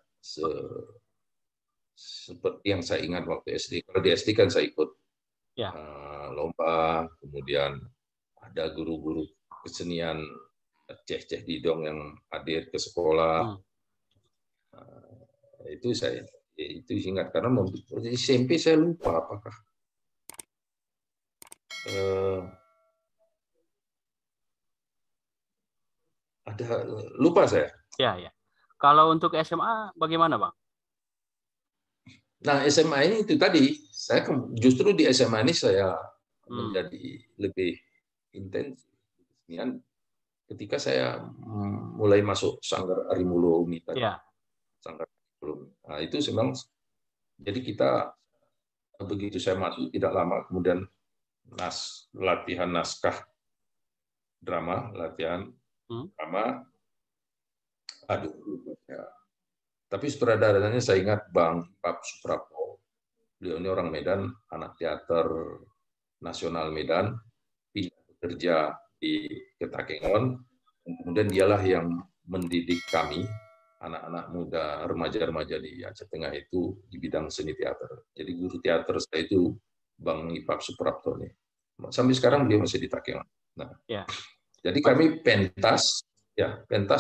seperti yang saya ingat waktu SD. Kalau di SD kan saya ikut Ya. lomba, kemudian ada guru-guru kesenian ceh-ceh didong yang hadir ke sekolah. Itu saya itu ingat karena di SMP saya lupa apakah ada, lupa saya. Ya, ya. Kalau untuk SMA bagaimana, Bang? Nah, SMA ini itu tadi, saya justru di SMA ini saya menjadi lebih intens ketika saya mulai masuk Sanggar Arimulu Umi tadi. Ya. Sanggar Arimulu. Nah, itu memang jadi kita begitu saya masuk tidak lama kemudian latihan naskah drama, latihan drama. Aduh, ya. Tapi sutradaranya saya ingat Bang Ipap Suprapto. Beliau ini orang Medan, anak teater nasional Medan, pindah bekerja di Ketakengon. Kemudian dialah yang mendidik kami, anak-anak muda, remaja-remaja di Aceh Tengah itu di bidang seni teater. Jadi guru teater saya itu Bang Ipap Suprapto nih. Sampai sekarang dia masih di Takengon. Nah, ya. Jadi kami pentas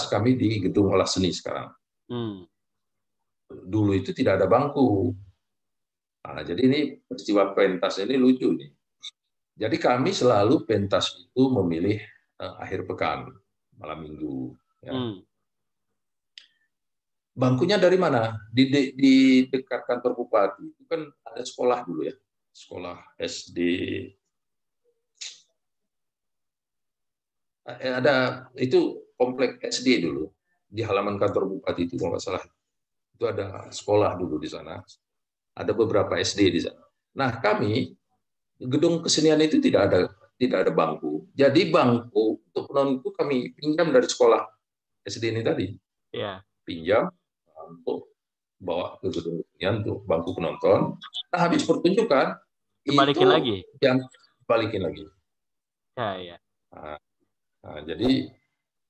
kami di Gedung Olah Seni sekarang. Dulu itu tidak ada bangku. Nah, jadi ini peristiwa pentas ini lucu nih. Jadi kami selalu pentas itu memilih akhir pekan, malam minggu. Ya. Bangkunya dari mana? Di dekat kantor bupati itu kan ada sekolah dulu ya, sekolah SD. Ada itu komplek SD dulu di halaman kantor bupati itu kalau nggak salah. Itu ada sekolah dulu di sana. Ada beberapa SD di sana. Nah, kami gedung kesenian itu tidak ada bangku. Jadi bangku untuk penonton itu kami pinjam dari sekolah SD ini tadi. Ya. Pinjam untuk bawa ke gedung kesenian untuk bangku penonton. Nah, habis pertunjukan balikin lagi. Yang balikin lagi. Ya, ya. Nah, jadi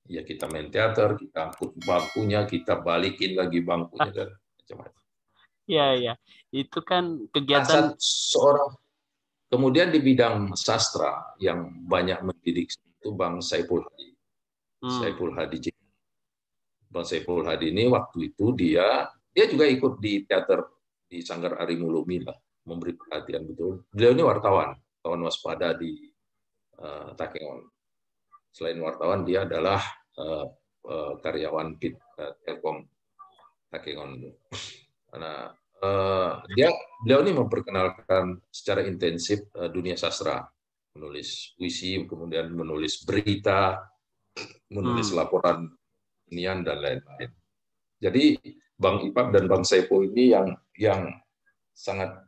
ya kita main teater, kita angkut bangkunya, kita balikin lagi bangkunya dan macam-macam. Iya, iya. Itu kan kegiatan seorang. Kemudian di bidang sastra yang banyak mendidik itu Bang Saiful Hadi. Saiful Hadi. Bang Saiful Hadi ini waktu itu dia juga ikut di teater di Sanggar Arimulu Umi lah, memberi perhatian betul. Beliau ini wartawan waspada di Takengon. Selain wartawan dia adalah karyawan Telkom Takengon. Nah, beliau ini memperkenalkan secara intensif dunia sastra, menulis puisi, kemudian menulis berita, menulis laporan kesenian dan lain-lain. Jadi Bang Ipap dan Bang Saiful ini yang sangat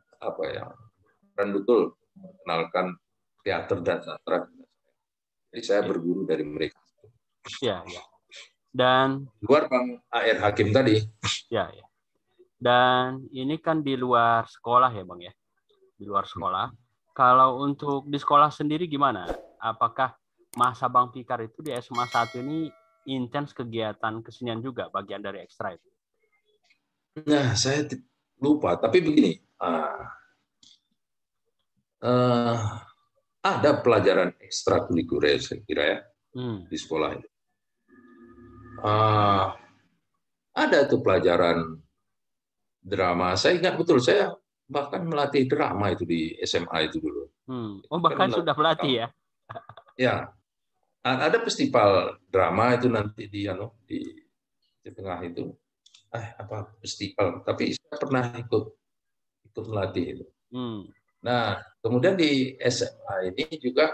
keren betul mengenalkan teater dan sastra. Jadi saya berguru dari mereka. Ya, ya. Dan luar Bang A.R. Hakim tadi. Ya, ya. Dan ini kan di luar sekolah ya, Bang ya? Di luar sekolah. Kalau untuk di sekolah sendiri gimana? Apakah masa Bang Fikar itu di SMA 1 ini intens kegiatan kesenian juga, bagian dari ekstra itu? Nah, saya lupa. Tapi begini, ada pelajaran ekstrakurikuler saya kira ya di sekolah itu. Ada tuh pelajaran drama. Saya ingat betul, saya bahkan melatih drama itu di SMA itu dulu. Oh, bahkan sudah melatih ya? Ya, ada festival drama itu nanti di tengah itu. Apa festival? Tapi saya pernah ikut melatih itu. Nah, kemudian di SMA ini juga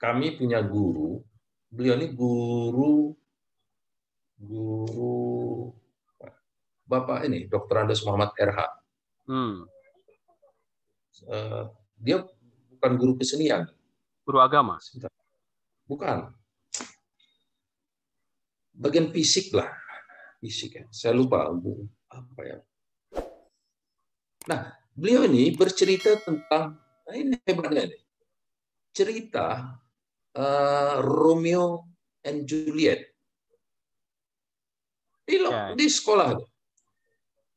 kami punya guru. Beliau ini guru Bapak ini, Dr. Andes Muhammad RH. Dia bukan guru kesenian. Guru agama? Bukan. Bagian fisik lah. Fisik ya. Saya lupa. Apa ya. Nah, beliau ini bercerita tentang, ini hebatnya ini. Cerita Romeo and Juliet Ya. di sekolah.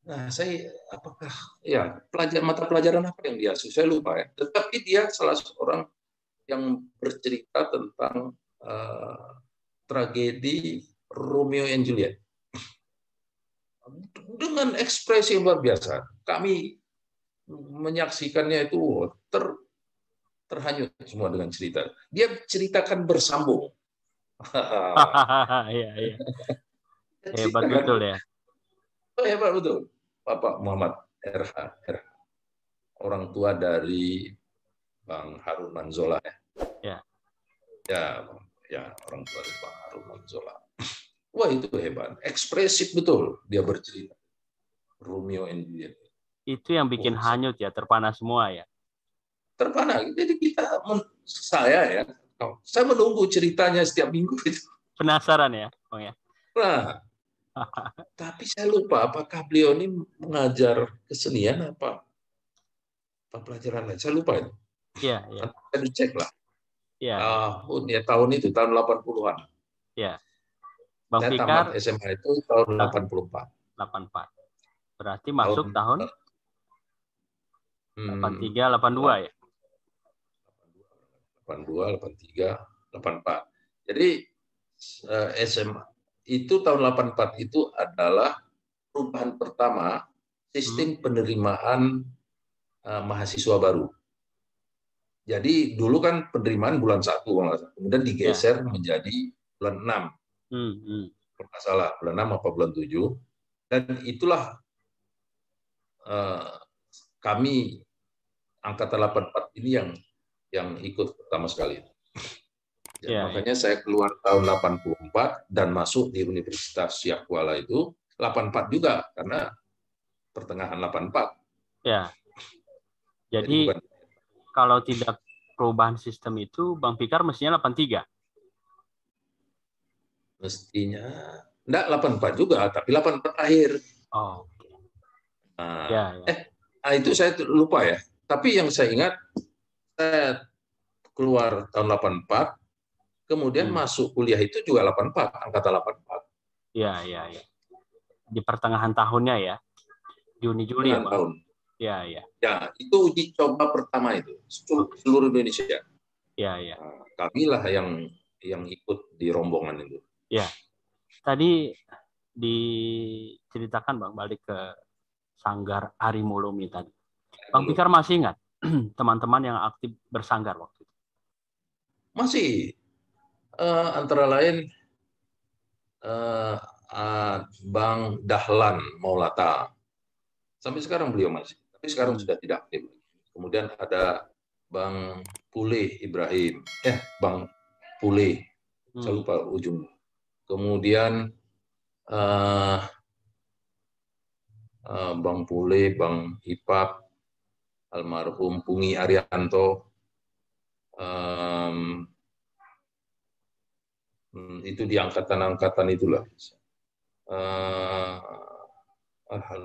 Nah, saya apakah ya mata pelajaran apa yang dia saya lupa ya. Tetapi dia salah seorang yang bercerita tentang tragedi Romeo and Juliet dengan ekspresi yang luar biasa. Kami menyaksikannya itu terhanyut semua dengan cerita. Dia ceritakan bersambung. Iya, iya. Hebat Ceritakan betul ya. hebat betul. Bapak Muhammad RH, orang tua dari Bang Harun Manzola ya. Ya. Ya, ya orang tua dari Bang Harun Manzola. Wah itu hebat, ekspresif betul dia bercerita. Romeo and Juliet. Itu yang bikin hanyut ya, terpana semua ya. Terpana. Jadi saya menunggu ceritanya setiap minggu itu. Penasaran ya, Bang ya. Nah, tapi saya lupa apakah beliau ini mengajar kesenian apa pelajaran lain. Saya lupa itu. Iya, iya. Saya dicek lah. Iya, Tahun itu, tahun 80-an. iya. Bang Saya Fikar tamat SMA itu tahun 84. 84. Berarti masuk tahun 83, 82 ya? 82, 83, 84. Jadi SMA itu tahun 84 itu adalah perubahan pertama sistem penerimaan mahasiswa baru. Jadi dulu kan penerimaan bulan 1, kemudian digeser menjadi bulan 6. Kalau nggak salah, bulan 6 apa bulan 7. Dan itulah kami angkatan 84 ini yang ikut pertama sekali. Makanya saya keluar tahun 84 dan masuk di Universitas Syiah Kuala itu 84 juga karena pertengahan 84. Ya. Jadi kalau tidak perubahan sistem itu Bang Fikar mestinya 83. Mestinya enggak 84 juga, tapi 84 akhir. Oh. Itu saya lupa ya. Tapi yang saya ingat saya keluar tahun 84, kemudian masuk kuliah itu juga 84, angkatan 84. Iya, iya, iya. Di pertengahan tahunnya ya. Juni-Juli ya, Bang? Tahun. Iya, iya. Ya, itu uji coba pertama itu, seluruh Indonesia. Iya, iya. Kamilah yang ikut di rombongan itu. Iya. Tadi diceritakan Bang, balik ke Sanggar Arimulumi tadi. Bang Fikar masih ingat teman-teman yang aktif bersanggar waktu itu? Masih. Antara lain Bang Dahlan Maulata. Sampai sekarang beliau masih. Tapi sekarang sudah tidak aktif. Kemudian ada Bang Pule Ibrahim. Bang Pule. Saya lupa ujung. Kemudian Bang Pule, Bang Ipap, almarhum Pungi Arianto, itu di angkatan-angkatan itulah.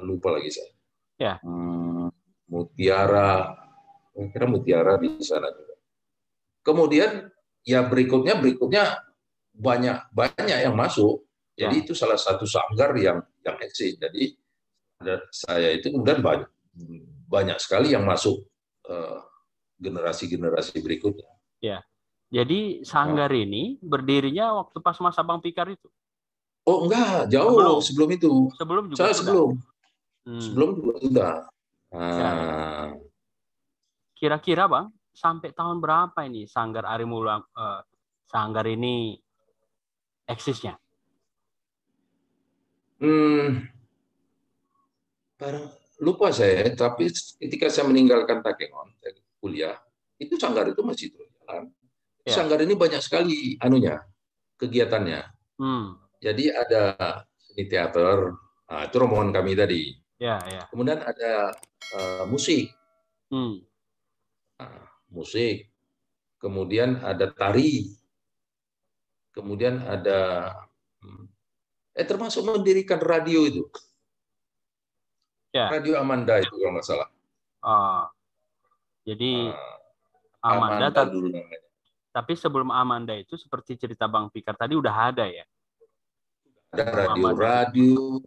Lupa lagi saya. Ya. Mutiara, kira Mutiara di sana juga. Kemudian ya berikutnya banyak yang masuk. Jadi itu salah satu sanggar yang eksis. Jadi saya itu kemudian banyak sekali yang masuk generasi-generasi berikutnya. Ya. Jadi sanggar ini berdirinya waktu pas masa Bang Fikar itu? Oh enggak, jauh sebelum itu. Sebelum juga sebelum juga sudah. Kira-kira Bang, sampai tahun berapa ini Sanggar Arimulumi Sanggar ini eksisnya? Lupa saya, tapi ketika saya meninggalkan Takengon, saya kuliah, itu sanggar itu masih terus jalan. Sanggar ini banyak sekali kegiatannya. Jadi ada seni teater, itu rombongan kami tadi. Kemudian ada musik, musik. Kemudian ada tari. Kemudian ada termasuk mendirikan radio itu. Radio Amanda itu kalau nggak salah. Jadi Amanda dulu namanya. Tapi sebelum Amanda itu seperti cerita Bang Fikar tadi udah ada ya. Ada radio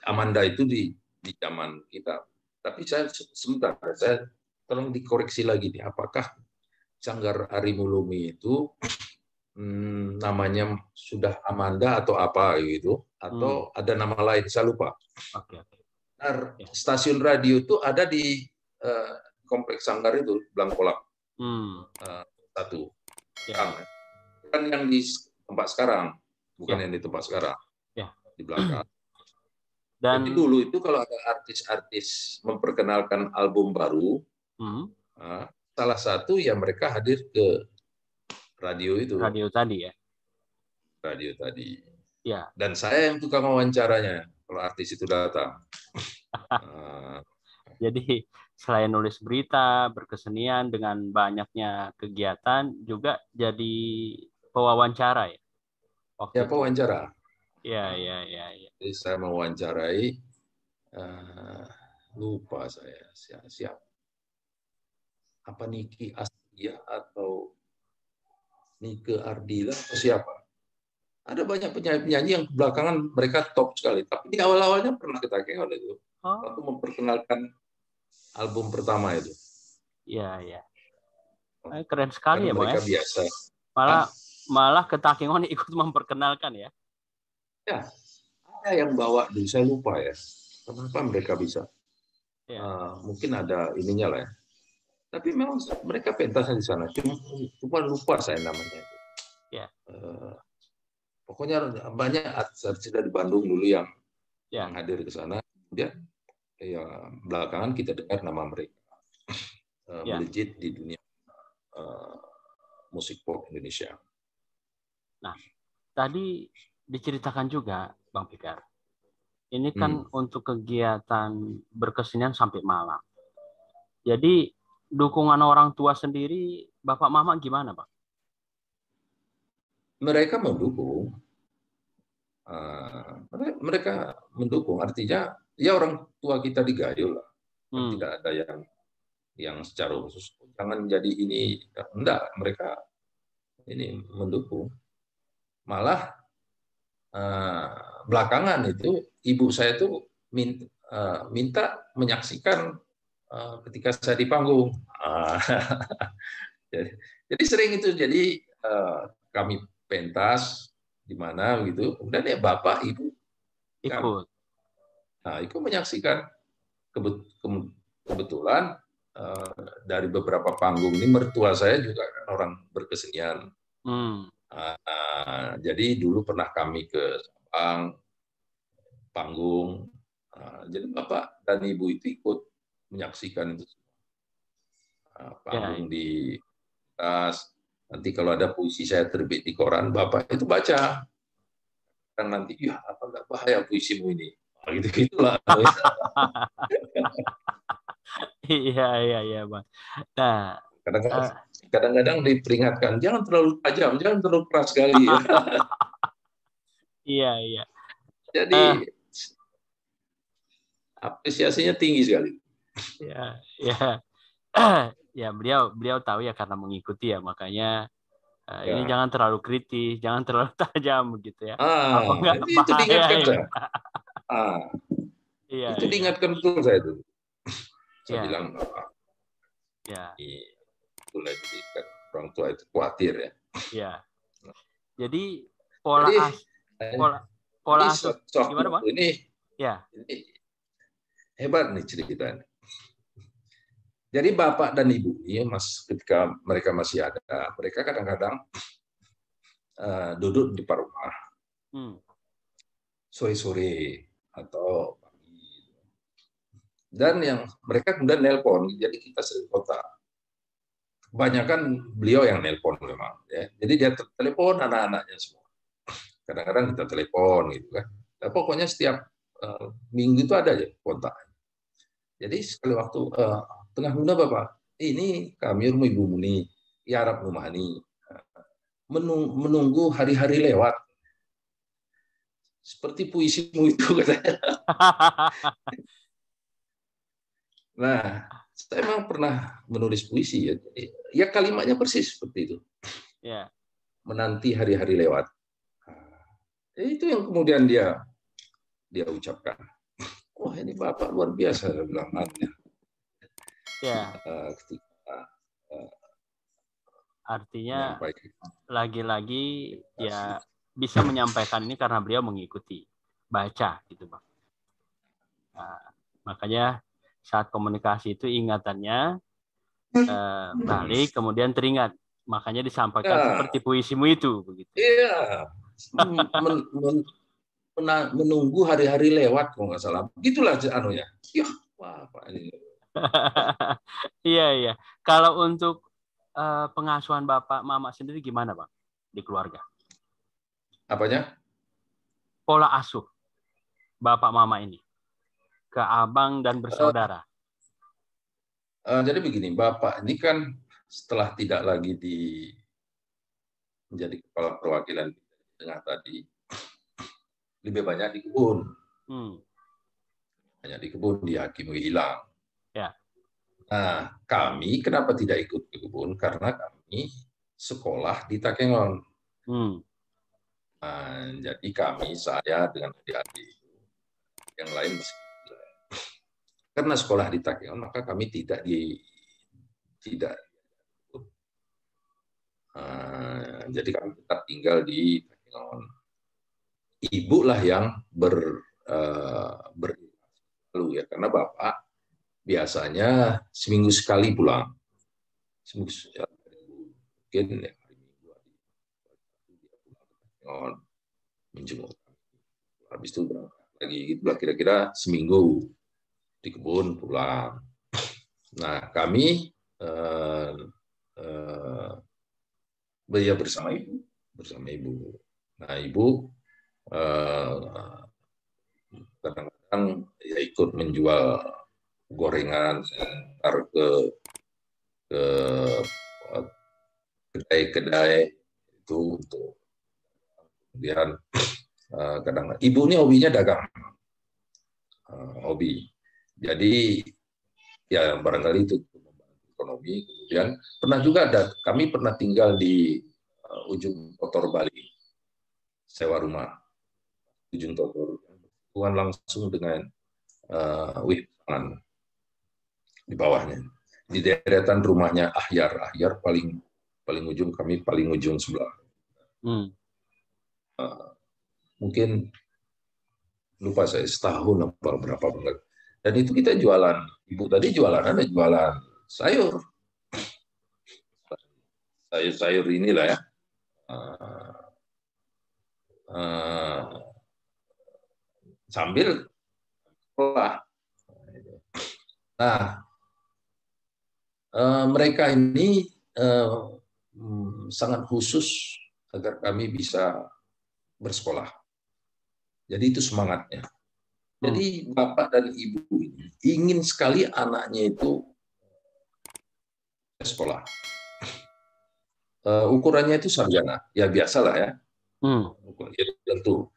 Amanda itu di zaman kita. Tapi saya sebentar, saya tolong dikoreksi lagi nih. Apakah Sanggar Ari Mulumi itu namanya sudah Amanda atau apa gitu? Atau ada nama lain? Saya lupa. Oke. Nah, stasiun radio itu ada di kompleks Sanggar itu, Blangkolak. Satu. Kan yang di tempat sekarang, bukan yang di tempat sekarang. Di belakang. Dan jadi dulu itu kalau ada artis-artis memperkenalkan album baru, salah satu ya mereka hadir ke radio itu. Radio tadi ya. Radio tadi. Ya. Dan saya yang tukang wawancaranya kalau artis itu datang. Jadi selain nulis berita, berkesenian dengan banyaknya kegiatan, juga jadi pewawancara ya. Ya pewawancara. Ya. Jadi saya mewawancarai, lupa saya siapa. Apa Niki Astria atau Nike Ardila atau siapa? Ada banyak penyanyi-penyanyi yang belakangan mereka top sekali. Tapi di awal-awalnya pernah kita kenal itu. Waktu memperkenalkan album pertama itu. Iya. Keren sekali ya, mereka Bang. Biasa. Malah Ketakingon ikut memperkenalkan ya. Ya, ada yang bawa dulu, saya lupa ya. Kenapa mereka bisa? Mungkin ada ininya lah ya. Tapi memang mereka pentasnya di sana. Cuma lupa saya namanya. Ya. Pokoknya banyak artis dari Bandung dulu yang hadir ke sana. Kemudian ya belakangan kita dengar nama mereka melejit di dunia musik pop Indonesia. Nah, tadi diceritakan juga Bang Fikar. Ini kan untuk kegiatan berkesenian sampai malam. Jadi dukungan orang tua sendiri, Bapak Mama gimana, Bang? Mereka mendukung. Mereka mendukung. Artinya, ya orang tua kita digayul lah. Tidak ada yang secara khusus jangan jadi ini. Enggak, mereka ini mendukung. Malah belakangan itu ibu saya tuh minta menyaksikan ketika saya di panggung. Jadi sering itu, jadi kami pentas di mana gitu, kemudian ya bapak ibu ikut. Nah, ikut menyaksikan. Kebetulan dari beberapa panggung ini mertua saya juga kan orang berkesenian. Jadi dulu pernah kami ke Sabang, panggung. Jadi bapak dan ibu itu ikut menyaksikan itu. Panggung di tas. Nanti kalau ada puisi saya terbit di koran, bapak itu baca. Dan nanti, ya apa nggak bahaya puisimu ini? Gitu-gitulah. Iya, Bang. Nah, kadang-kadang diperingatkan, jangan terlalu tajam, jangan terlalu keras sekali. Iya. Jadi apresiasinya tinggi sekali. Ya. Ya, beliau tahu ya karena mengikuti ya, makanya ini jangan terlalu kritis, jangan terlalu tajam begitu ya. Itu diingatkan saya. Itu diingatkan betul saya itu. Saya bilang, itulah jadi kan orang tua itu khawatir ya. Iya. Jadi pola asuh gimana, Bang? Ini hebat nih ceritanya. Jadi bapak dan ibu ini ketika mereka masih ada, mereka kadang-kadang duduk di depan rumah sore-sore atau pagi. Dan yang mereka kemudian nelpon, jadi kita sering kontak. Kebanyakan beliau yang nelpon memang. Ya. Jadi dia telepon anak-anaknya semua. Kadang-kadang kita telepon gitu kan. Nah, pokoknya setiap minggu itu ada aja kontak. Jadi sekali waktu tengah muda Bapak, ini kami rumah Ibu Muni, Arab Numani, menunggu hari-hari lewat. Seperti puisimu itu katanya. Nah, saya memang pernah menulis puisi ya. Jadi, ya kalimatnya persis seperti itu. Ya. Menanti hari-hari lewat. Itu yang kemudian dia ucapkan. Wah, ini Bapak luar biasa, saya bilang. Ya. Ketika Artinya menyampaikan. Lagi-lagi ya bisa menyampaikan ini karena beliau mengikuti, baca gitu Bang. Nah, makanya saat komunikasi itu ingatannya balik kemudian teringat, makanya disampaikan Ya, seperti puisimu itu begitu. iya. Menunggu hari-hari lewat kalau nggak salah. Begitulah anunya. Ya, wah, Pak ini. Iya. Kalau untuk pengasuhan Bapak Mama sendiri gimana Bang di keluarga? Apanya? Pola asuh Bapak Mama ini ke abang dan bersaudara. Jadi begini, Bapak ini kan setelah tidak lagi menjadi kepala perwakilan di tengah tadi, lebih banyak di kebun. Banyak di kebun, dihakimi hilang. Ya. Nah, kami kenapa tidak ikut ke kebun? Karena kami sekolah di Takengon. Nah, jadi kami, saya dengan adik-adik yang lain masih karena sekolah di Takengon, maka kami tidak jadi kami tetap tinggal di Takengon. Ibu lah yang berlalu ya, karena Bapak biasanya seminggu sekali pulang. Seminggu mungkin ya, menjenguk. Habis itu berangkat lagi, itulah kira-kira seminggu di kebun pulang. Nah, kami bersama ibu. Nah, ibu kadang-kadang ya ikut menjual gorengan antar ke kedai-kedai itu untuk kemudian kadang ibu ini hobinya dagang, hobi. Jadi ya barangkali itu membantu ekonomi. Kemudian pernah juga kami pernah tinggal di ujung Totor Bali, sewa rumah ujung Totor, hubungan langsung dengan Wipangan di bawahnya. Di deretan rumahnya Ahyar paling ujung, kami paling ujung sebelah. Mungkin lupa saya setahun apa berapa banget. Dan itu kita jualan. Ibu tadi jualan ada jualan sayur. Sayur inilah ya. Sambil sekolah. Nah, mereka ini sangat khusus agar kami bisa bersekolah. Jadi itu semangatnya. Jadi bapak dan ibu ini ingin sekali anaknya itu sekolah. Ukurannya itu sarjana, ya biasalah ya. Ya, tentu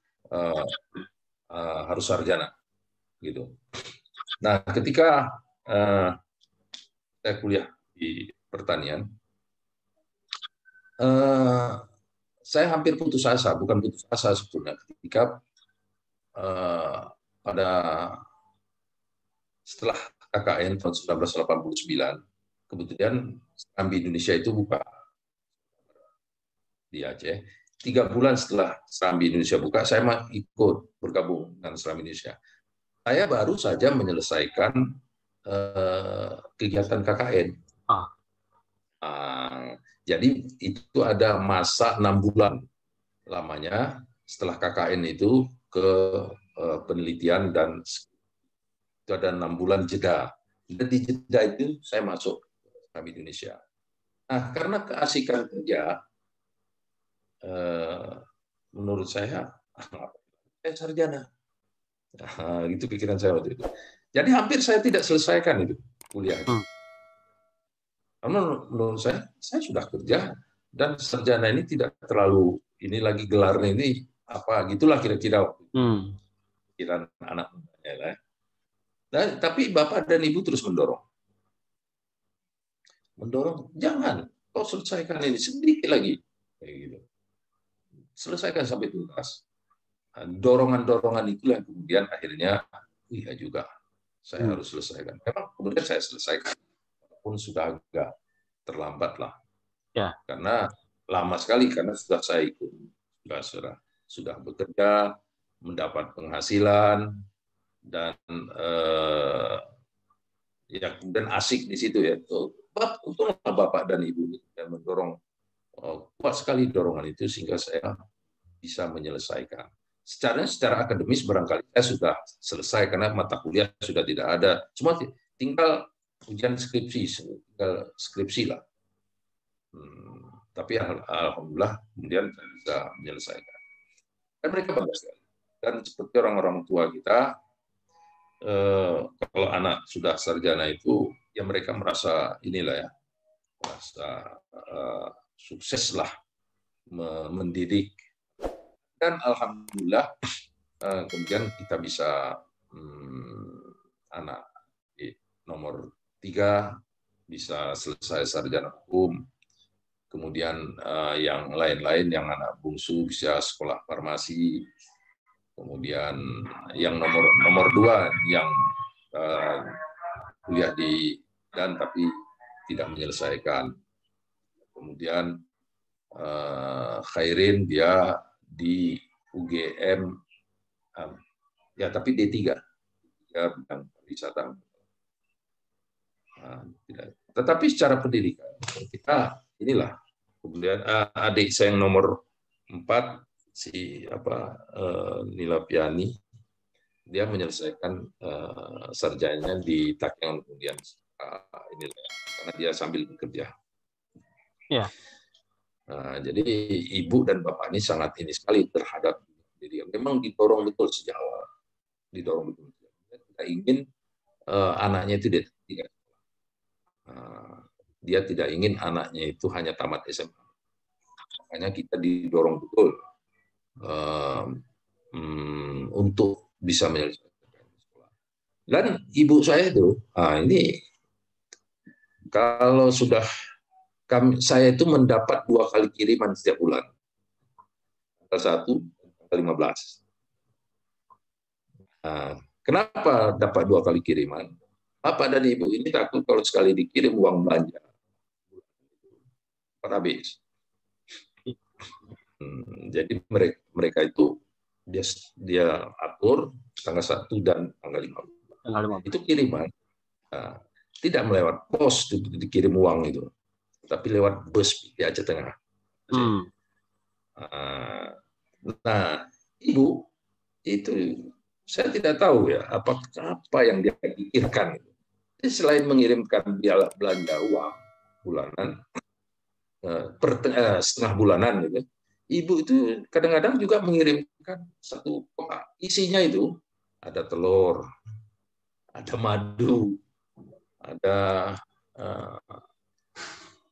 harus sarjana, gitu. Nah, ketika saya kuliah di pertanian, saya hampir putus asa, bukan putus asa sebetulnya, ketika setelah KKN tahun 1989, kemudian Serambi Indonesia itu buka di Aceh. 3 bulan setelah Serambi Indonesia buka, saya ikut bergabung dengan Serambi Indonesia. Saya baru saja menyelesaikan kegiatan KKN. Jadi itu ada masa 6 bulan lamanya setelah KKN itu ke penelitian, dan itu ada 6 bulan jeda. Dan di jeda itu saya masuk Serambi Indonesia. Nah, karena keasikan kerja, menurut saya sarjana. Nah, itu pikiran saya waktu itu. Jadi hampir saya tidak selesaikan itu kuliah. Karena menurut saya sudah kerja dan sarjana ini tidak terlalu, ini lagi gelarnya ini apa gitulah kira-kira pikiran anak mudanya. Tapi bapak dan ibu terus mendorong. mendorong, jangan, kau selesaikan ini sedikit lagi, kayak gitu. Selesaikan sampai tuntas. Dorongan-dorongan itulah yang kemudian akhirnya, iya juga, saya harus selesaikan. Memang kemudian saya selesaikan, walaupun sudah agak terlambat lah. Ya. Karena lama sekali, karena sudah saya ikut, sudah bekerja, mendapat penghasilan, dan ya kemudian asik di situ ya. Untunglah Bapak dan Ibu ini yang mendorong, kuat sekali dorongan itu sehingga saya bisa menyelesaikan. Secara akademis barangkali saya sudah selesai karena mata kuliah sudah tidak ada. Cuma tinggal ujian skripsi lah. Tapi alhamdulillah kemudian saya bisa menyelesaikan. Dan mereka bangga sekali. Dan seperti orang-orang tua kita, kalau anak sudah sarjana itu, ya mereka merasa inilah ya, merasa sukses lah mendidik. Dan alhamdulillah kemudian kita bisa anak nomor 3 bisa selesai sarjana hukum, kemudian yang lain-lain yang anak bungsu bisa sekolah farmasi, kemudian yang nomor 2 yang kuliah di dan tapi tidak menyelesaikan, kemudian Khairin dia di UGM ya tapi D3 ya bidang pariwisata. Tetapi secara pendidikan kita inilah, kemudian adik saya yang nomor 4 si Nila Piani, dia menyelesaikan sarjananya di Takengon, kemudian inilah karena dia sambil bekerja. Ya. Jadi ibu dan bapak ini sangat ini sekali terhadap diri. Memang didorong betul sejak awal, didorong betul. Kita ingin anaknya itu dia tidak ingin anaknya itu hanya tamat SMA. Makanya kita didorong betul untuk bisa menyelesaikan sekolah. Dan ibu saya itu, ini kalau sudah saya itu mendapat 2 kali kiriman setiap bulan. Tanggal 1, tanggal 15. Kenapa dapat 2 kali kiriman? Bapak dan Ibu ini takut kalau sekali dikirim uang belanja habis. Jadi mereka itu dia atur tanggal 1 dan tanggal 15. Itu kiriman tidak melewat pos dikirim uang itu, tapi lewat bus di Aceh Tengah. Nah, Ibu itu saya tidak tahu ya apa yang dia pikirkan. Jadi selain mengirimkan belanja uang bulanan, setengah bulanan gitu, Ibu itu kadang-kadang juga mengirimkan 1 kotak. Isinya itu ada telur, ada madu, ada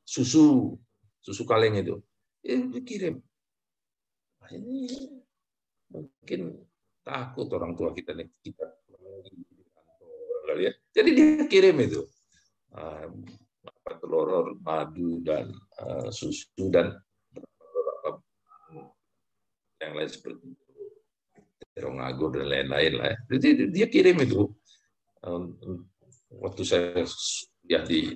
susu kaleng itu dikirim. Ini mungkin takut orang tua kita ya. Jadi dia kirim itu telur, madu dan susu dan yang lain seperti terong ago dan lain-lain lah. Jadi dia kirim itu waktu saya di